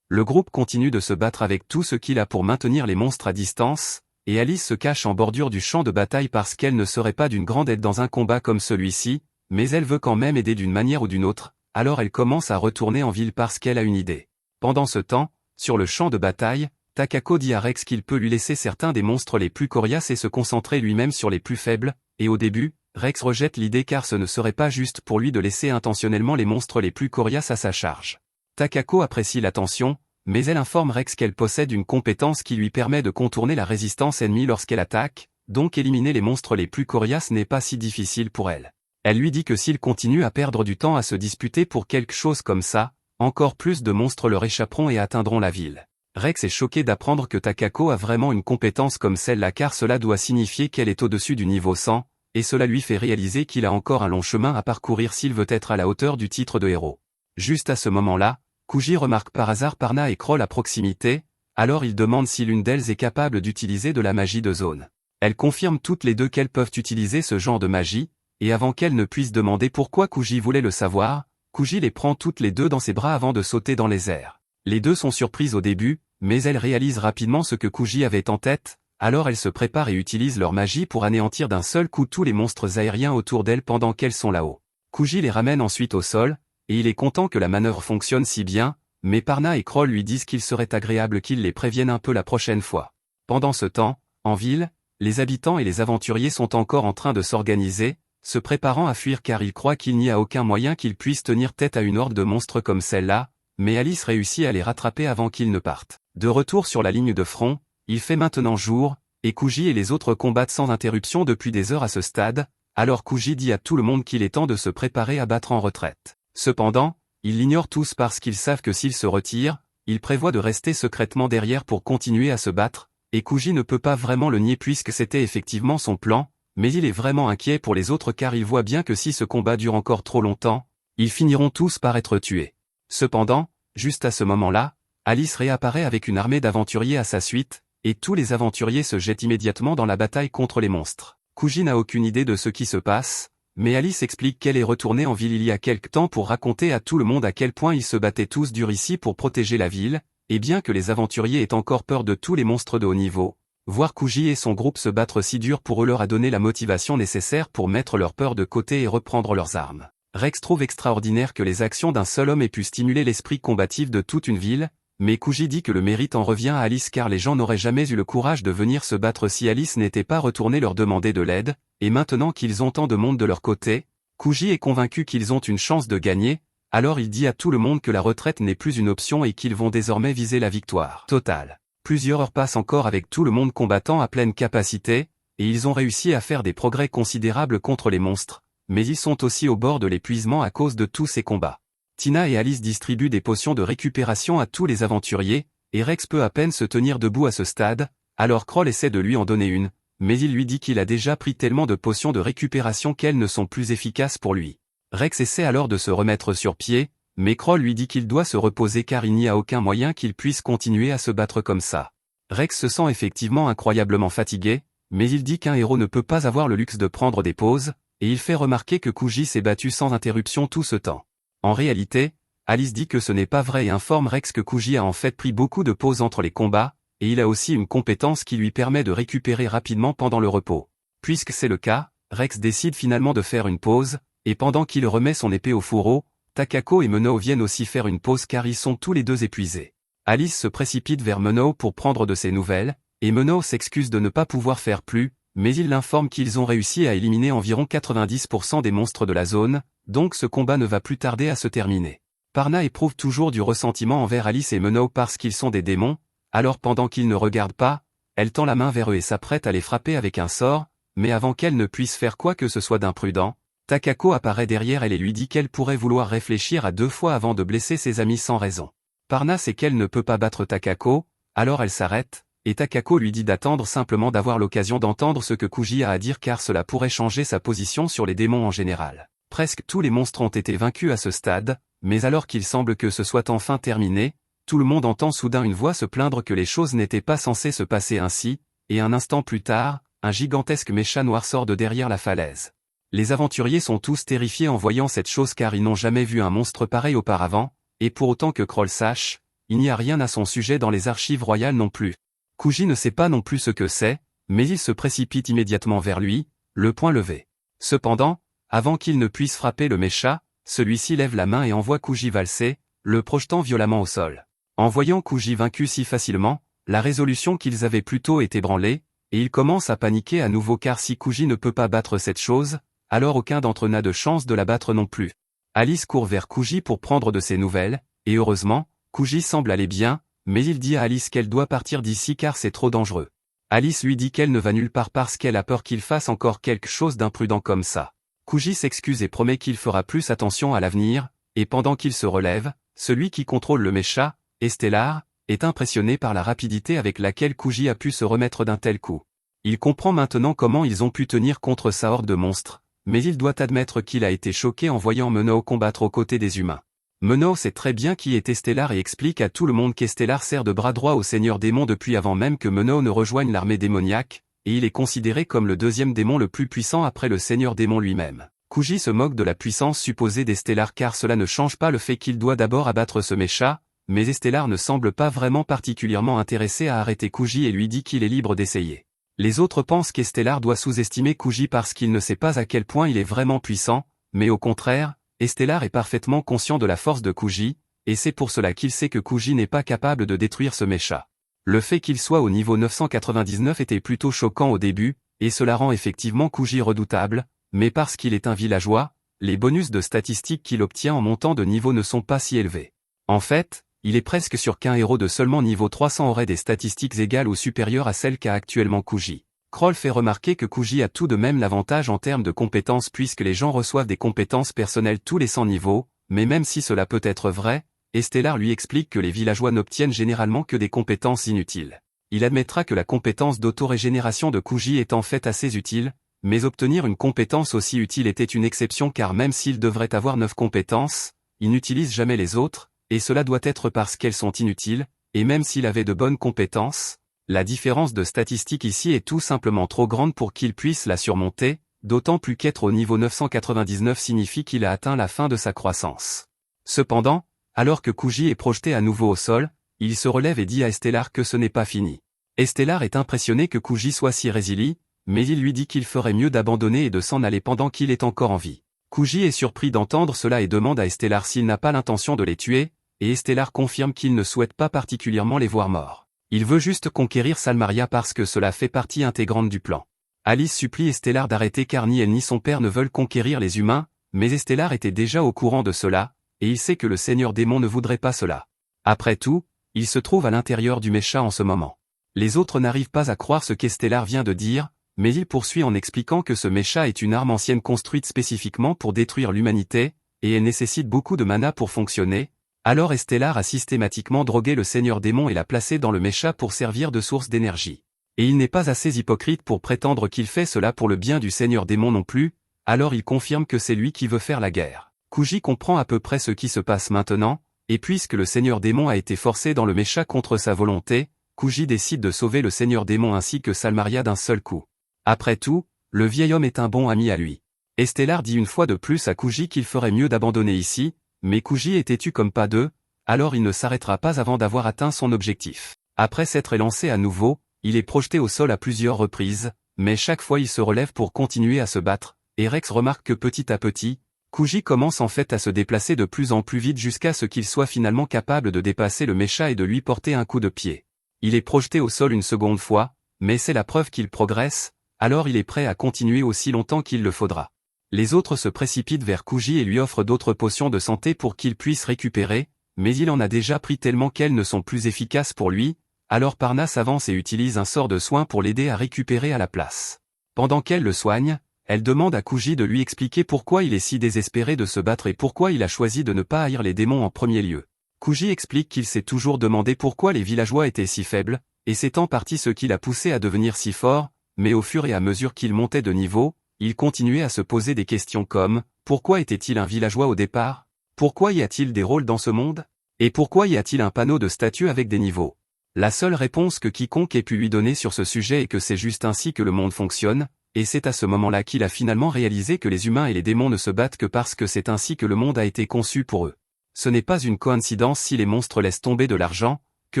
Le groupe continue de se battre avec tout ce qu'il a pour maintenir les monstres à distance, et Alice se cache en bordure du champ de bataille parce qu'elle ne serait pas d'une grande aide dans un combat comme celui-ci, mais elle veut quand même aider d'une manière ou d'une autre, alors elle commence à retourner en ville parce qu'elle a une idée. Pendant ce temps, sur le champ de bataille, Takako dit à Rex qu'il peut lui laisser certains des monstres les plus coriaces et se concentrer lui-même sur les plus faibles, et au début, Rex rejette l'idée car ce ne serait pas juste pour lui de laisser intentionnellement les monstres les plus coriaces à sa charge. Takako apprécie l'attention, mais elle informe Rex qu'elle possède une compétence qui lui permet de contourner la résistance ennemie lorsqu'elle attaque, donc éliminer les monstres les plus coriaces n'est pas si difficile pour elle. Elle lui dit que s'il continue à perdre du temps à se disputer pour quelque chose comme ça, encore plus de monstres leur échapperont et atteindront la ville. Rex est choqué d'apprendre que Takako a vraiment une compétence comme celle-là car cela doit signifier qu'elle est au-dessus du niveau 100, et cela lui fait réaliser qu'il a encore un long chemin à parcourir s'il veut être à la hauteur du titre de héros. Juste à ce moment-là, Kuji remarque par hasard Parna et Kroll à proximité, alors il demande si l'une d'elles est capable d'utiliser de la magie de zone. Elles confirment toutes les deux qu'elles peuvent utiliser ce genre de magie, et avant qu'elles ne puissent demander pourquoi Kuji voulait le savoir, Kuji les prend toutes les deux dans ses bras avant de sauter dans les airs. Les deux sont surprises au début, mais elles réalisent rapidement ce que Kuji avait en tête, alors elles se préparent et utilisent leur magie pour anéantir d'un seul coup tous les monstres aériens autour d'elles pendant qu'elles sont là-haut. Kuji les ramène ensuite au sol, et il est content que la manœuvre fonctionne si bien, mais Parna et Kroll lui disent qu'il serait agréable qu'ils les préviennent un peu la prochaine fois. Pendant ce temps, en ville, les habitants et les aventuriers sont encore en train de s'organiser, se préparant à fuir car ils croient qu'il n'y a aucun moyen qu'ils puissent tenir tête à une horde de monstres comme celle-là, mais Alice réussit à les rattraper avant qu'ils ne partent. De retour sur la ligne de front, il fait maintenant jour, et Kuji et les autres combattent sans interruption depuis des heures à ce stade, alors Kuji dit à tout le monde qu'il est temps de se préparer à battre en retraite. Cependant, ils l'ignorent tous parce qu'ils savent que s'ils se retirent, ils prévoient de rester secrètement derrière pour continuer à se battre, et Kuji ne peut pas vraiment le nier puisque c'était effectivement son plan, mais il est vraiment inquiet pour les autres car il voit bien que si ce combat dure encore trop longtemps, ils finiront tous par être tués. Cependant, juste à ce moment-là, Alice réapparaît avec une armée d'aventuriers à sa suite, et tous les aventuriers se jettent immédiatement dans la bataille contre les monstres. Kuji n'a aucune idée de ce qui se passe, mais Alice explique qu'elle est retournée en ville il y a quelque temps pour raconter à tout le monde à quel point ils se battaient tous dur ici pour protéger la ville, et bien que les aventuriers aient encore peur de tous les monstres de haut niveau, voir Kuji et son groupe se battre si dur pour eux leur a donné la motivation nécessaire pour mettre leur peur de côté et reprendre leurs armes. Rex trouve extraordinaire que les actions d'un seul homme aient pu stimuler l'esprit combatif de toute une ville, mais Kuji dit que le mérite en revient à Alice car les gens n'auraient jamais eu le courage de venir se battre si Alice n'était pas retournée leur demander de l'aide, et maintenant qu'ils ont tant de monde de leur côté, Kuji est convaincu qu'ils ont une chance de gagner, alors il dit à tout le monde que la retraite n'est plus une option et qu'ils vont désormais viser la victoire totale. Plusieurs heures passent encore avec tout le monde combattant à pleine capacité, et ils ont réussi à faire des progrès considérables contre les monstres, mais ils sont aussi au bord de l'épuisement à cause de tous ces combats. Tina et Alice distribuent des potions de récupération à tous les aventuriers, et Rex peut à peine se tenir debout à ce stade, alors Kroll essaie de lui en donner une, mais il lui dit qu'il a déjà pris tellement de potions de récupération qu'elles ne sont plus efficaces pour lui. Rex essaie alors de se remettre sur pied, mais Kroll lui dit qu'il doit se reposer car il n'y a aucun moyen qu'il puisse continuer à se battre comme ça. Rex se sent effectivement incroyablement fatigué, mais il dit qu'un héros ne peut pas avoir le luxe de prendre des pauses, et il fait remarquer que Kuji s'est battu sans interruption tout ce temps. En réalité, Alice dit que ce n'est pas vrai et informe Rex que Kuji a en fait pris beaucoup de pauses entre les combats, et il a aussi une compétence qui lui permet de récupérer rapidement pendant le repos. Puisque c'est le cas, Rex décide finalement de faire une pause, et pendant qu'il remet son épée au fourreau, Takako et Menao viennent aussi faire une pause car ils sont tous les deux épuisés. Alice se précipite vers Menao pour prendre de ses nouvelles, et Menao s'excuse de ne pas pouvoir faire plus, mais il l'informe qu'ils ont réussi à éliminer environ 90% des monstres de la zone, donc ce combat ne va plus tarder à se terminer. Parna éprouve toujours du ressentiment envers Alice et Menao parce qu'ils sont des démons, alors pendant qu'ils ne regardent pas, elle tend la main vers eux et s'apprête à les frapper avec un sort, mais avant qu'elle ne puisse faire quoi que ce soit d'imprudent, Takako apparaît derrière elle et lui dit qu'elle pourrait vouloir réfléchir à 2 fois avant de blesser ses amis sans raison. Parna sait qu'elle ne peut pas battre Takako, alors elle s'arrête, et Takako lui dit d'attendre simplement d'avoir l'occasion d'entendre ce que Kuji a à dire car cela pourrait changer sa position sur les démons en général. Presque tous les monstres ont été vaincus à ce stade, mais alors qu'il semble que ce soit enfin terminé, tout le monde entend soudain une voix se plaindre que les choses n'étaient pas censées se passer ainsi, et un instant plus tard, un gigantesque mécha noir sort de derrière la falaise. Les aventuriers sont tous terrifiés en voyant cette chose car ils n'ont jamais vu un monstre pareil auparavant, et pour autant que Kroll sache, il n'y a rien à son sujet dans les archives royales non plus. Kuji ne sait pas non plus ce que c'est, mais il se précipite immédiatement vers lui, le poing levé. Cependant, avant qu'il ne puisse frapper le mécha, celui-ci lève la main et envoie Kuji valser, le projetant violemment au sol. En voyant Kuji vaincu si facilement, la résolution qu'ils avaient plus tôt est ébranlée, et ils commencent à paniquer à nouveau car si Kuji ne peut pas battre cette chose, alors aucun d'entre eux n'a de chance de la battre non plus. Alice court vers Kuji pour prendre de ses nouvelles, et heureusement, Kuji semble aller bien, mais il dit à Alice qu'elle doit partir d'ici car c'est trop dangereux. Alice lui dit qu'elle ne va nulle part parce qu'elle a peur qu'il fasse encore quelque chose d'imprudent comme ça. Kuji s'excuse et promet qu'il fera plus attention à l'avenir, et pendant qu'il se relève, celui qui contrôle le mécha, Estelar, est impressionné par la rapidité avec laquelle Kuji a pu se remettre d'un tel coup. Il comprend maintenant comment ils ont pu tenir contre sa horde de monstres, mais il doit admettre qu'il a été choqué en voyant Menao combattre aux côtés des humains. Menao sait très bien qui est Estelar et explique à tout le monde qu'Estelar sert de bras droit au seigneur démon depuis avant même que Menao ne rejoigne l'armée démoniaque, et il est considéré comme le deuxième démon le plus puissant après le seigneur démon lui-même. Kuji se moque de la puissance supposée d'Estelar car cela ne change pas le fait qu'il doit d'abord abattre ce mécha, mais Estelar ne semble pas vraiment particulièrement intéressé à arrêter Kuji et lui dit qu'il est libre d'essayer. Les autres pensent qu'Estelar doit sous-estimer Kuji parce qu'il ne sait pas à quel point il est vraiment puissant, mais au contraire, Estelar est parfaitement conscient de la force de Kuji, et c'est pour cela qu'il sait que Kuji n'est pas capable de détruire ce mécha. Le fait qu'il soit au niveau 999 était plutôt choquant au début, et cela rend effectivement Kuji redoutable, mais parce qu'il est un villageois, les bonus de statistiques qu'il obtient en montant de niveau ne sont pas si élevés. En fait, il est presque sûr qu'un héros de seulement niveau 300 aurait des statistiques égales ou supérieures à celles qu'a actuellement Kuji. Kroll fait remarquer que Kuji a tout de même l'avantage en termes de compétences puisque les gens reçoivent des compétences personnelles tous les 100 niveaux, mais même si cela peut être vrai, Estelar lui explique que les villageois n'obtiennent généralement que des compétences inutiles. Il admettra que la compétence d'autorégénération de Kuji est en fait assez utile, mais obtenir une compétence aussi utile était une exception car même s'il devrait avoir 9 compétences, il n'utilise jamais les autres, et cela doit être parce qu'elles sont inutiles, et même s'il avait de bonnes compétences, la différence de statistique ici est tout simplement trop grande pour qu'il puisse la surmonter, d'autant plus qu'être au niveau 999 signifie qu'il a atteint la fin de sa croissance. Cependant, alors que Kuji est projeté à nouveau au sol, il se relève et dit à Estelar que ce n'est pas fini. Estelar est impressionné que Kuji soit si résilient, mais il lui dit qu'il ferait mieux d'abandonner et de s'en aller pendant qu'il est encore en vie. Kuji est surpris d'entendre cela et demande à Estelar s'il n'a pas l'intention de les tuer, et Estelar confirme qu'il ne souhaite pas particulièrement les voir morts. Il veut juste conquérir Salmaria parce que cela fait partie intégrante du plan. Alice supplie Estelar d'arrêter car ni elle ni son père ne veulent conquérir les humains, mais Estelar était déjà au courant de cela, et il sait que le seigneur démon ne voudrait pas cela. Après tout, il se trouve à l'intérieur du mécha en ce moment. Les autres n'arrivent pas à croire ce qu'Estelar vient de dire, mais il poursuit en expliquant que ce mécha est une arme ancienne construite spécifiquement pour détruire l'humanité, et elle nécessite beaucoup de mana pour fonctionner. Alors Estelar a systématiquement drogué le seigneur démon et l'a placé dans le mécha pour servir de source d'énergie. Et il n'est pas assez hypocrite pour prétendre qu'il fait cela pour le bien du seigneur démon non plus, alors il confirme que c'est lui qui veut faire la guerre. Kuji comprend à peu près ce qui se passe maintenant, et puisque le seigneur démon a été forcé dans le mécha contre sa volonté, Kuji décide de sauver le seigneur démon ainsi que Salmaria d'un seul coup. Après tout, le vieil homme est un bon ami à lui. Estelar dit une fois de plus à Kuji qu'il ferait mieux d'abandonner ici, mais Kuji est têtu comme pas deux, alors il ne s'arrêtera pas avant d'avoir atteint son objectif. Après s'être élancé à nouveau, il est projeté au sol à plusieurs reprises, mais chaque fois il se relève pour continuer à se battre, et Rex remarque que petit à petit, Kuji commence en fait à se déplacer de plus en plus vite jusqu'à ce qu'il soit finalement capable de dépasser le mecha et de lui porter un coup de pied. Il est projeté au sol une seconde fois, mais c'est la preuve qu'il progresse, alors il est prêt à continuer aussi longtemps qu'il le faudra. Les autres se précipitent vers Kuji et lui offrent d'autres potions de santé pour qu'il puisse récupérer, mais il en a déjà pris tellement qu'elles ne sont plus efficaces pour lui, alors Parna s'avance et utilise un sort de soin pour l'aider à récupérer à la place. Pendant qu'elle le soigne, elle demande à Kuji de lui expliquer pourquoi il est si désespéré de se battre et pourquoi il a choisi de ne pas haïr les démons en premier lieu. Kuji explique qu'il s'est toujours demandé pourquoi les villageois étaient si faibles, et c'est en partie ce qui l'a poussé à devenir si fort, mais au fur et à mesure qu'il montait de niveau, il continuait à se poser des questions comme « Pourquoi était-il un villageois au départ ? Pourquoi y a-t-il des rôles dans ce monde ? Et pourquoi y a-t-il un panneau de statues avec des niveaux ?» La seule réponse que quiconque ait pu lui donner sur ce sujet est que c'est juste ainsi que le monde fonctionne, et c'est à ce moment-là qu'il a finalement réalisé que les humains et les démons ne se battent que parce que c'est ainsi que le monde a été conçu pour eux. Ce n'est pas une coïncidence si les monstres laissent tomber de l'argent, que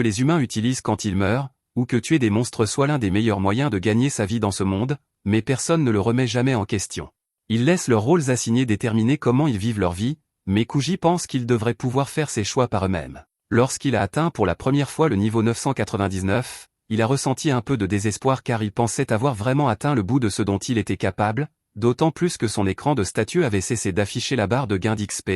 les humains utilisent quand ils meurent, ou que tuer des monstres soit l'un des meilleurs moyens de gagner sa vie dans ce monde, mais personne ne le remet jamais en question. Ils laissent leurs rôles assignés déterminer comment ils vivent leur vie, mais Kuji pense qu'ils devraient pouvoir faire ses choix par eux-mêmes. Lorsqu'il a atteint pour la première fois le niveau 999, il a ressenti un peu de désespoir car il pensait avoir vraiment atteint le bout de ce dont il était capable, d'autant plus que son écran de statut avait cessé d'afficher la barre de gain d'XP,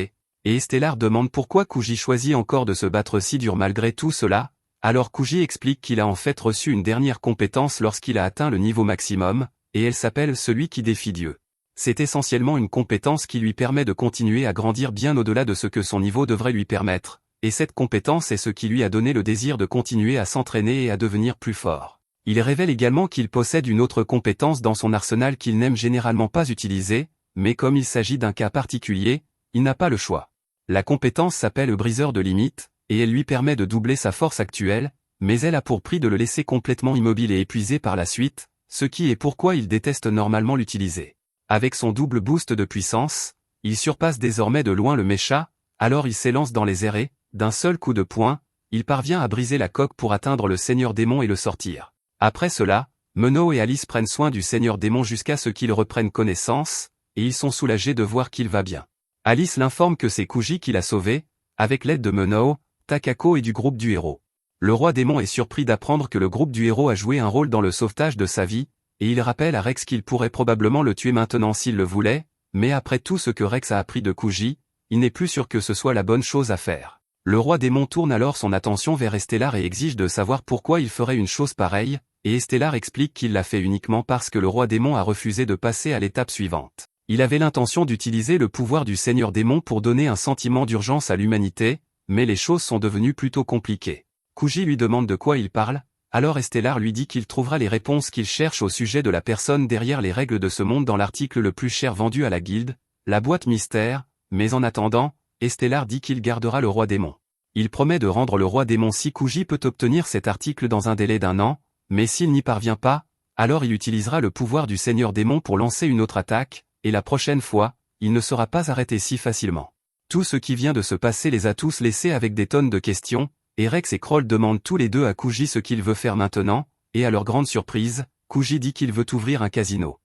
et Estelar demande pourquoi Kuji choisit encore de se battre si dur malgré tout cela, alors Kuji explique qu'il a en fait reçu une dernière compétence lorsqu'il a atteint le niveau maximum, et elle s'appelle celui qui défie Dieu. C'est essentiellement une compétence qui lui permet de continuer à grandir bien au-delà de ce que son niveau devrait lui permettre, et cette compétence est ce qui lui a donné le désir de continuer à s'entraîner et à devenir plus fort. Il révèle également qu'il possède une autre compétence dans son arsenal qu'il n'aime généralement pas utiliser, mais comme il s'agit d'un cas particulier, il n'a pas le choix. La compétence s'appelle le briseur de limites, et elle lui permet de doubler sa force actuelle, mais elle a pour prix de le laisser complètement immobile et épuisé par la suite, ce qui est pourquoi il déteste normalement l'utiliser. Avec son double boost de puissance, il surpasse désormais de loin le mecha, alors il s'élance dans les airs et, d'un seul coup de poing, il parvient à briser la coque pour atteindre le Seigneur Démon et le sortir. Après cela, Meno et Alice prennent soin du Seigneur Démon jusqu'à ce qu'il reprenne connaissance, et ils sont soulagés de voir qu'il va bien. Alice l'informe que c'est Kuji qui l'a sauvé, avec l'aide de Meno, Takako et du groupe du héros. Le roi démon est surpris d'apprendre que le groupe du héros a joué un rôle dans le sauvetage de sa vie, et il rappelle à Rex qu'il pourrait probablement le tuer maintenant s'il le voulait, mais après tout ce que Rex a appris de Kuji, il n'est plus sûr que ce soit la bonne chose à faire. Le roi démon tourne alors son attention vers Estelar et exige de savoir pourquoi il ferait une chose pareille, et Estelar explique qu'il l'a fait uniquement parce que le roi démon a refusé de passer à l'étape suivante. Il avait l'intention d'utiliser le pouvoir du Seigneur Démon pour donner un sentiment d'urgence à l'humanité, mais les choses sont devenues plutôt compliquées. Kuji lui demande de quoi il parle, alors Estelar lui dit qu'il trouvera les réponses qu'il cherche au sujet de la personne derrière les règles de ce monde dans l'article le plus cher vendu à la guilde, la boîte mystère, mais en attendant, Estelar dit qu'il gardera le roi démon. Il promet de rendre le roi démon si Kuji peut obtenir cet article dans un délai d'1 an, mais s'il n'y parvient pas, alors il utilisera le pouvoir du Seigneur Démon pour lancer une autre attaque, et la prochaine fois, il ne sera pas arrêté si facilement. Tout ce qui vient de se passer les a tous laissés avec des tonnes de questions, et Rex et Kroll demandent tous les deux à Kuji ce qu'il veut faire maintenant, et à leur grande surprise, Kuji dit qu'il veut ouvrir un casino.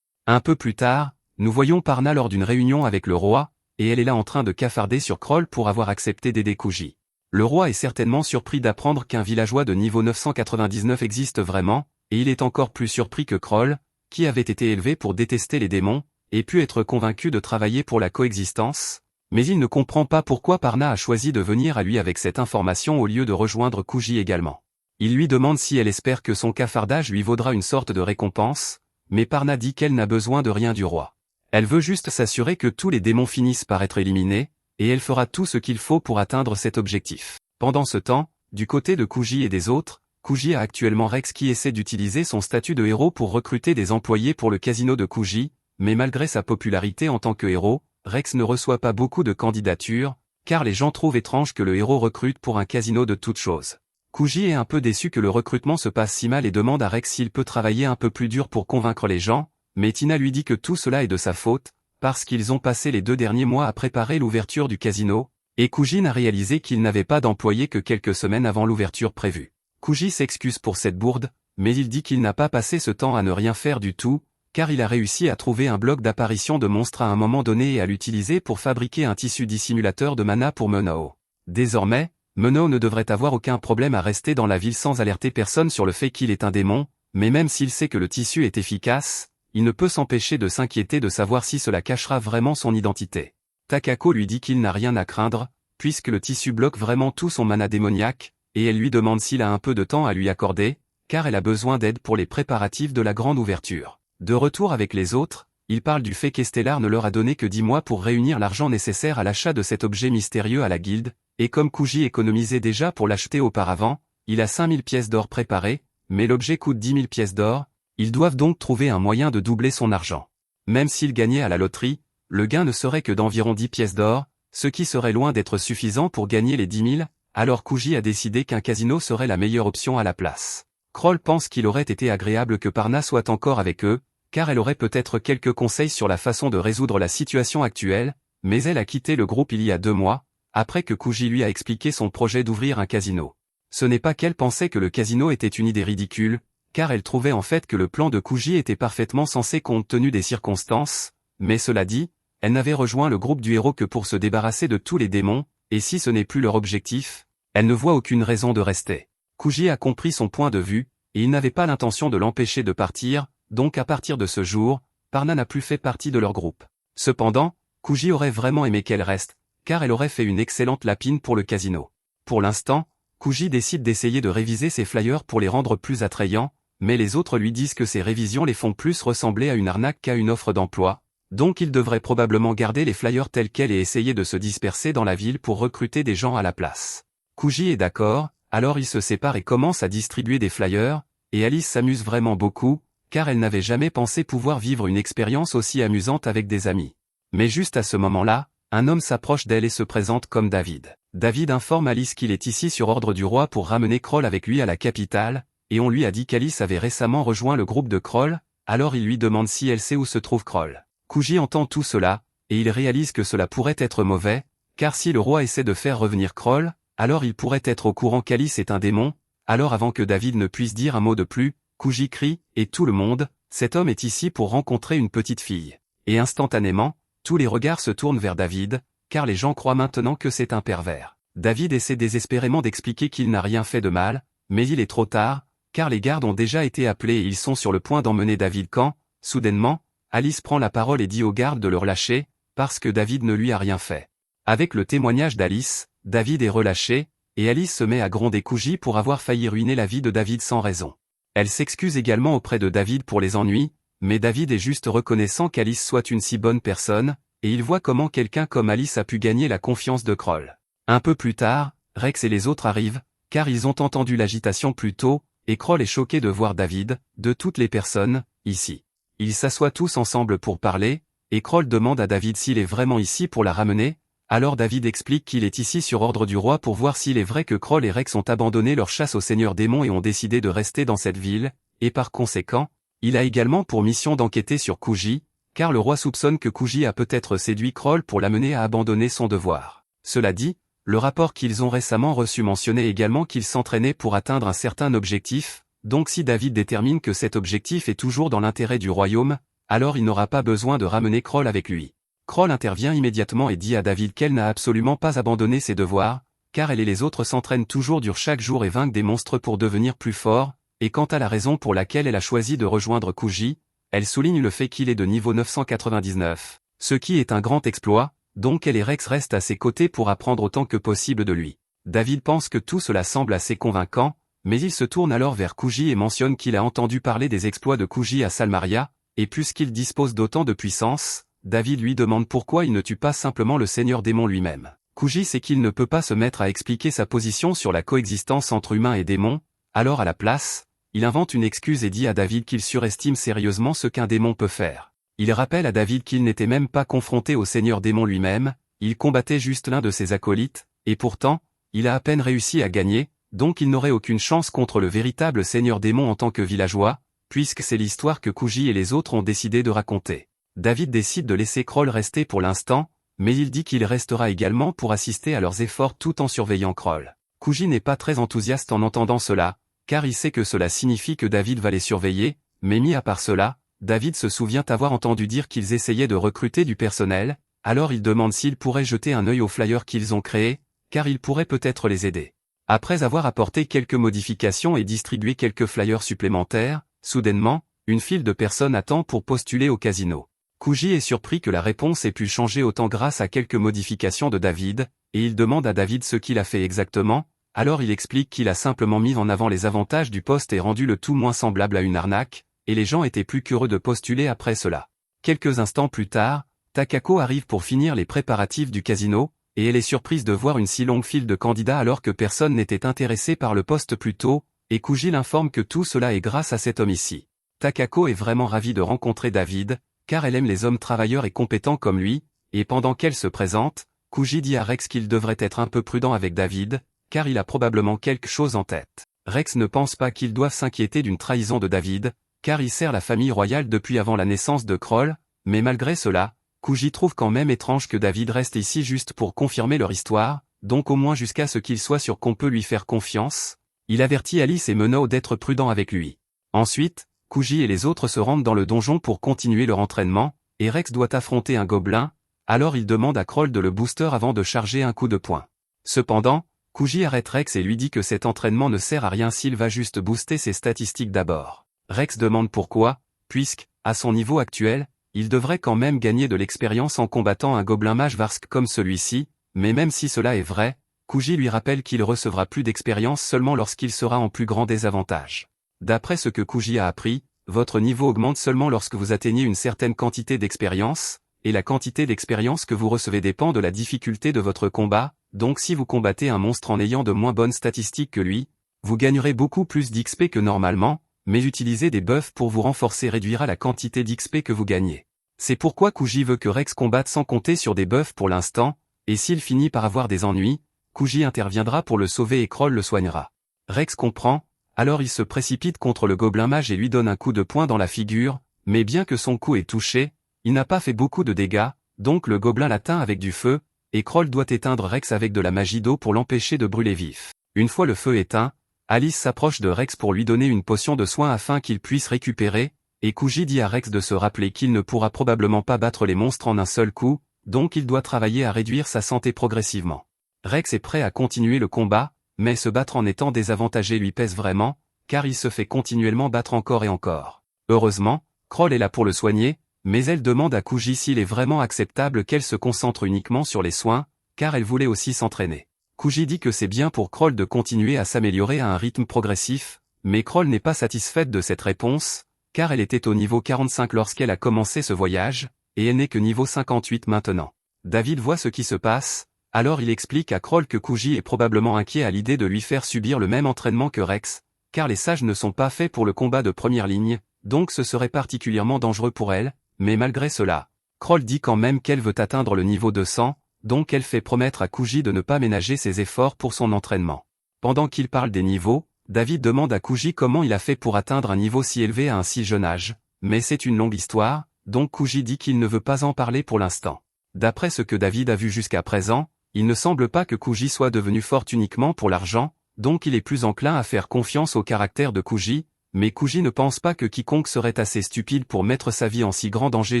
Un peu plus tard, nous voyons Parna lors d'une réunion avec le roi, et elle est là en train de cafarder sur Kroll pour avoir accepté d'aider Kuji. Le roi est certainement surpris d'apprendre qu'un villageois de niveau 999 existe vraiment, et il est encore plus surpris que Kroll, qui avait été élevé pour détester les démons, ait pu être convaincu de travailler pour la coexistence, mais il ne comprend pas pourquoi Parna a choisi de venir à lui avec cette information au lieu de rejoindre Kuji également. Il lui demande si elle espère que son cafardage lui vaudra une sorte de récompense, mais Parna dit qu'elle n'a besoin de rien du roi. Elle veut juste s'assurer que tous les démons finissent par être éliminés, et elle fera tout ce qu'il faut pour atteindre cet objectif. Pendant ce temps, du côté de Kuji et des autres, Kuji a actuellement Rex qui essaie d'utiliser son statut de héros pour recruter des employés pour le casino de Kuji, mais malgré sa popularité en tant que héros, Rex ne reçoit pas beaucoup de candidatures, car les gens trouvent étrange que le héros recrute pour un casino de toutes choses. Kuji est un peu déçu que le recrutement se passe si mal et demande à Rex s'il peut travailler un peu plus dur pour convaincre les gens, mais Tina lui dit que tout cela est de sa faute, parce qu'ils ont passé les 2 derniers mois à préparer l'ouverture du casino, et Kuji n'a réalisé qu'il n'avait pas d'employés que quelques semaines avant l'ouverture prévue. Kuji s'excuse pour cette bourde, mais il dit qu'il n'a pas passé ce temps à ne rien faire du tout, car il a réussi à trouver un bloc d'apparition de monstre à un moment donné et à l'utiliser pour fabriquer un tissu dissimulateur de mana pour Menao. Désormais, Menao ne devrait avoir aucun problème à rester dans la ville sans alerter personne sur le fait qu'il est un démon, mais même s'il sait que le tissu est efficace, il ne peut s'empêcher de s'inquiéter de savoir si cela cachera vraiment son identité. Takako lui dit qu'il n'a rien à craindre, puisque le tissu bloque vraiment tout son mana démoniaque, et elle lui demande s'il a un peu de temps à lui accorder, car elle a besoin d'aide pour les préparatifs de la grande ouverture. De retour avec les autres, il parle du fait qu'Estelar ne leur a donné que 10 mois pour réunir l'argent nécessaire à l'achat de cet objet mystérieux à la guilde, et comme Kuji économisait déjà pour l'acheter auparavant, il a 5000 pièces d'or préparées, mais l'objet coûte 10 000 pièces d'or, ils doivent donc trouver un moyen de doubler son argent. Même s'il gagnait à la loterie, le gain ne serait que d'environ 10 pièces d'or, ce qui serait loin d'être suffisant pour gagner les 10 000, alors Kuji a décidé qu'un casino serait la meilleure option à la place. Kroll pense qu'il aurait été agréable que Parna soit encore avec eux, car elle aurait peut-être quelques conseils sur la façon de résoudre la situation actuelle, mais elle a quitté le groupe il y a 2 mois, après que Kuji lui a expliqué son projet d'ouvrir un casino. Ce n'est pas qu'elle pensait que le casino était une idée ridicule, car elle trouvait en fait que le plan de Kuji était parfaitement sensé compte tenu des circonstances, mais cela dit, elle n'avait rejoint le groupe du héros que pour se débarrasser de tous les démons, et si ce n'est plus leur objectif, elle ne voit aucune raison de rester. Kuji a compris son point de vue, et il n'avait pas l'intention de l'empêcher de partir, donc à partir de ce jour, Parna n'a plus fait partie de leur groupe. Cependant, Kuji aurait vraiment aimé qu'elle reste, car elle aurait fait une excellente lapine pour le casino. Pour l'instant, Kuji décide d'essayer de réviser ses flyers pour les rendre plus attrayants, mais les autres lui disent que ces révisions les font plus ressembler à une arnaque qu'à une offre d'emploi, donc il devrait probablement garder les flyers tels quels et essayer de se disperser dans la ville pour recruter des gens à la place. Kuji est d'accord, alors ils se séparent et commencent à distribuer des flyers, et Alice s'amuse vraiment beaucoup, car elle n'avait jamais pensé pouvoir vivre une expérience aussi amusante avec des amis. Mais juste à ce moment-là, un homme s'approche d'elle et se présente comme David. David informe Alice qu'il est ici sur ordre du roi pour ramener Kroll avec lui à la capitale, et on lui a dit qu'Alice avait récemment rejoint le groupe de Kroll, alors il lui demande si elle sait où se trouve Kroll. Kuji entend tout cela, et il réalise que cela pourrait être mauvais, car si le roi essaie de faire revenir Kroll, alors il pourrait être au courant qu'Alice est un démon, alors avant que David ne puisse dire un mot de plus, Kuji crie, et tout le monde, cet homme est ici pour rencontrer une petite fille. Et instantanément, tous les regards se tournent vers David, car les gens croient maintenant que c'est un pervers. David essaie désespérément d'expliquer qu'il n'a rien fait de mal, mais il est trop tard, car les gardes ont déjà été appelés et ils sont sur le point d'emmener David quand, soudainement, Alice prend la parole et dit aux gardes de le relâcher, parce que David ne lui a rien fait. Avec le témoignage d'Alice, David est relâché, et Alice se met à gronder Kuji pour avoir failli ruiner la vie de David sans raison. Elle s'excuse également auprès de David pour les ennuis, mais David est juste reconnaissant qu'Alice soit une si bonne personne, et il voit comment quelqu'un comme Alice a pu gagner la confiance de Kroll. Un peu plus tard, Rex et les autres arrivent, car ils ont entendu l'agitation plus tôt, et Kroll est choqué de voir David, de toutes les personnes, ici. Ils s'assoient tous ensemble pour parler, et Kroll demande à David s'il est vraiment ici pour la ramener, alors David explique qu'il est ici sur ordre du roi pour voir s'il est vrai que Kroll et Rex ont abandonné leur chasse aux seigneurs démons et ont décidé de rester dans cette ville, et par conséquent, il a également pour mission d'enquêter sur Kuji, car le roi soupçonne que Kuji a peut-être séduit Kroll pour l'amener à abandonner son devoir. Cela dit, le rapport qu'ils ont récemment reçu mentionnait également qu'ils s'entraînaient pour atteindre un certain objectif, donc si David détermine que cet objectif est toujours dans l'intérêt du royaume, alors il n'aura pas besoin de ramener Kroll avec lui. Kroll intervient immédiatement et dit à David qu'elle n'a absolument pas abandonné ses devoirs, car elle et les autres s'entraînent toujours dur chaque jour et vaincent des monstres pour devenir plus forts, et quant à la raison pour laquelle elle a choisi de rejoindre Kuji, elle souligne le fait qu'il est de niveau 999, ce qui est un grand exploit, donc elle et Rex restent à ses côtés pour apprendre autant que possible de lui. David pense que tout cela semble assez convaincant, mais il se tourne alors vers Kuji et mentionne qu'il a entendu parler des exploits de Kuji à Salmaria, et puisqu'il dispose d'autant de puissance, David lui demande pourquoi il ne tue pas simplement le seigneur démon lui-même. Kuji sait qu'il ne peut pas se mettre à expliquer sa position sur la coexistence entre humains et démons, alors à la place, il invente une excuse et dit à David qu'il surestime sérieusement ce qu'un démon peut faire. Il rappelle à David qu'il n'était même pas confronté au seigneur démon lui-même, il combattait juste l'un de ses acolytes, et pourtant, il a à peine réussi à gagner, donc il n'aurait aucune chance contre le véritable seigneur démon en tant que villageois, puisque c'est l'histoire que Kuji et les autres ont décidé de raconter. David décide de laisser Kroll rester pour l'instant, mais il dit qu'il restera également pour assister à leurs efforts tout en surveillant Kroll. Kuji n'est pas très enthousiaste en entendant cela, car il sait que cela signifie que David va les surveiller, mais mis à part cela, David se souvient avoir entendu dire qu'ils essayaient de recruter du personnel, alors il demande s'il pourrait jeter un œil aux flyers qu'ils ont créés, car il pourrait peut-être les aider. Après avoir apporté quelques modifications et distribué quelques flyers supplémentaires, soudainement, une file de personnes attend pour postuler au casino. Kuji est surpris que la réponse ait pu changer autant grâce à quelques modifications de David, et il demande à David ce qu'il a fait exactement, alors il explique qu'il a simplement mis en avant les avantages du poste et rendu le tout moins semblable à une arnaque, et les gens étaient plus qu'heureux de postuler après cela. Quelques instants plus tard, Takako arrive pour finir les préparatifs du casino, et elle est surprise de voir une si longue file de candidats alors que personne n'était intéressé par le poste plus tôt, et Kuji l'informe que tout cela est grâce à cet homme ici. Takako est vraiment ravie de rencontrer David, car elle aime les hommes travailleurs et compétents comme lui, et pendant qu'elle se présente, Kuji dit à Rex qu'il devrait être un peu prudent avec David, car il a probablement quelque chose en tête. Rex ne pense pas qu'ils doivent s'inquiéter d'une trahison de David, car il sert la famille royale depuis avant la naissance de Kroll, mais malgré cela, Kuji trouve quand même étrange que David reste ici juste pour confirmer leur histoire, donc au moins jusqu'à ce qu'il soit sûr qu'on peut lui faire confiance. Il avertit Alice et Meno d'être prudents avec lui. Ensuite, Kuji et les autres se rendent dans le donjon pour continuer leur entraînement, et Rex doit affronter un gobelin, alors il demande à Kroll de le booster avant de charger un coup de poing. Cependant, Kuji arrête Rex et lui dit que cet entraînement ne sert à rien s'il va juste booster ses statistiques d'abord. Rex demande pourquoi, puisque, à son niveau actuel, il devrait quand même gagner de l'expérience en combattant un gobelin mage Varsk comme celui-ci, mais même si cela est vrai, Kuji lui rappelle qu'il recevra plus d'expérience seulement lorsqu'il sera en plus grand désavantage. D'après ce que Kuji a appris, votre niveau augmente seulement lorsque vous atteignez une certaine quantité d'expérience, et la quantité d'expérience que vous recevez dépend de la difficulté de votre combat, donc si vous combattez un monstre en ayant de moins bonnes statistiques que lui, vous gagnerez beaucoup plus d'XP que normalement, mais utiliser des buffs pour vous renforcer réduira la quantité d'XP que vous gagnez. C'est pourquoi Kuji veut que Rex combatte sans compter sur des buffs pour l'instant, et s'il finit par avoir des ennuis, Kuji interviendra pour le sauver et Kroll le soignera. Rex comprend, alors il se précipite contre le gobelin mage et lui donne un coup de poing dans la figure, mais bien que son coup ait touché, il n'a pas fait beaucoup de dégâts, donc le gobelin l'atteint avec du feu, et Kroll doit éteindre Rex avec de la magie d'eau pour l'empêcher de brûler vif. Une fois le feu éteint, Alice s'approche de Rex pour lui donner une potion de soin afin qu'il puisse récupérer, et Kuji dit à Rex de se rappeler qu'il ne pourra probablement pas battre les monstres en un seul coup, donc il doit travailler à réduire sa santé progressivement. Rex est prêt à continuer le combat, mais se battre en étant désavantagé lui pèse vraiment, car il se fait continuellement battre encore et encore. Heureusement, Kroll est là pour le soigner, mais elle demande à Kuji s'il est vraiment acceptable qu'elle se concentre uniquement sur les soins, car elle voulait aussi s'entraîner. Kuji dit que c'est bien pour Kroll de continuer à s'améliorer à un rythme progressif, mais Kroll n'est pas satisfaite de cette réponse, car elle était au niveau 45 lorsqu'elle a commencé ce voyage, et elle n'est que niveau 58 maintenant. David voit ce qui se passe, alors il explique à Kroll que Kuji est probablement inquiet à l'idée de lui faire subir le même entraînement que Rex, car les sages ne sont pas faits pour le combat de première ligne, donc ce serait particulièrement dangereux pour elle, mais malgré cela, Kroll dit quand même qu'elle veut atteindre le niveau 200, donc elle fait promettre à Kuji de ne pas ménager ses efforts pour son entraînement. Pendant qu'il parle des niveaux, David demande à Kuji comment il a fait pour atteindre un niveau si élevé à un si jeune âge, mais c'est une longue histoire, donc Kuji dit qu'il ne veut pas en parler pour l'instant. D'après ce que David a vu jusqu'à présent, il ne semble pas que Kuji soit devenu fort uniquement pour l'argent, donc il est plus enclin à faire confiance au caractère de Kuji, mais Kuji ne pense pas que quiconque serait assez stupide pour mettre sa vie en si grand danger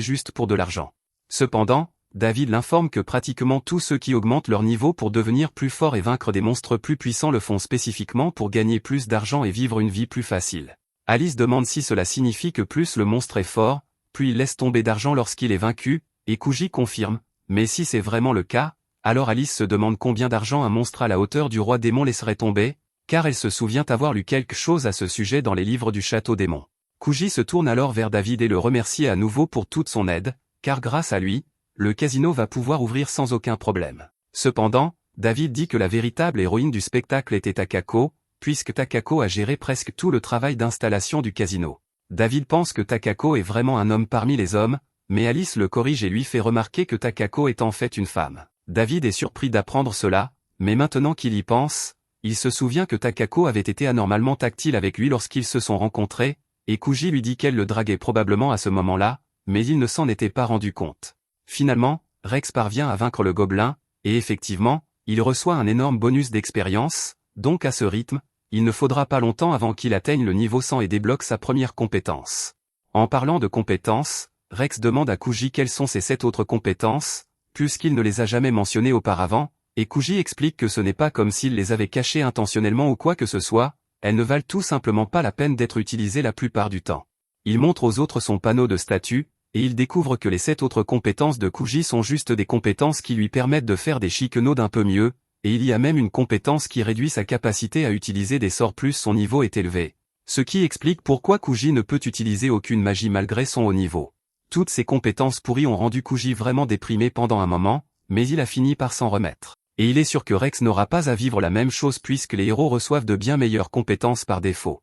juste pour de l'argent. Cependant, David l'informe que pratiquement tous ceux qui augmentent leur niveau pour devenir plus forts et vaincre des monstres plus puissants le font spécifiquement pour gagner plus d'argent et vivre une vie plus facile. Alice demande si cela signifie que plus le monstre est fort, plus il laisse tomber d'argent lorsqu'il est vaincu, et Kuji confirme, mais si c'est vraiment le cas, alors Alice se demande combien d'argent un monstre à la hauteur du roi démon laisserait tomber, car elle se souvient avoir lu quelque chose à ce sujet dans les livres du château démon. Kuji se tourne alors vers David et le remercie à nouveau pour toute son aide, car grâce à lui, le casino va pouvoir ouvrir sans aucun problème. Cependant, David dit que la véritable héroïne du spectacle était Takako, puisque Takako a géré presque tout le travail d'installation du casino. David pense que Takako est vraiment un homme parmi les hommes, mais Alice le corrige et lui fait remarquer que Takako est en fait une femme. David est surpris d'apprendre cela, mais maintenant qu'il y pense, il se souvient que Takako avait été anormalement tactile avec lui lorsqu'ils se sont rencontrés, et Kuji lui dit qu'elle le draguait probablement à ce moment-là, mais il ne s'en était pas rendu compte. Finalement, Rex parvient à vaincre le gobelin, et effectivement, il reçoit un énorme bonus d'expérience, donc à ce rythme, il ne faudra pas longtemps avant qu'il atteigne le niveau 100 et débloque sa première compétence. En parlant de compétences, Rex demande à Kuji quelles sont ses 7 autres compétences, puisqu'il ne les a jamais mentionnées auparavant, et Kuji explique que ce n'est pas comme s'il les avait cachées intentionnellement ou quoi que ce soit, elles ne valent tout simplement pas la peine d'être utilisées la plupart du temps. Il montre aux autres son panneau de statut, et il découvre que les 7 autres compétences de Kuji sont juste des compétences qui lui permettent de faire des Shikuno d'un peu mieux, et il y a même une compétence qui réduit sa capacité à utiliser des sorts plus son niveau est élevé. Ce qui explique pourquoi Kuji ne peut utiliser aucune magie malgré son haut niveau. Toutes ces compétences pourries ont rendu Kuji vraiment déprimé pendant un moment, mais il a fini par s'en remettre. Et il est sûr que Rex n'aura pas à vivre la même chose puisque les héros reçoivent de bien meilleures compétences par défaut.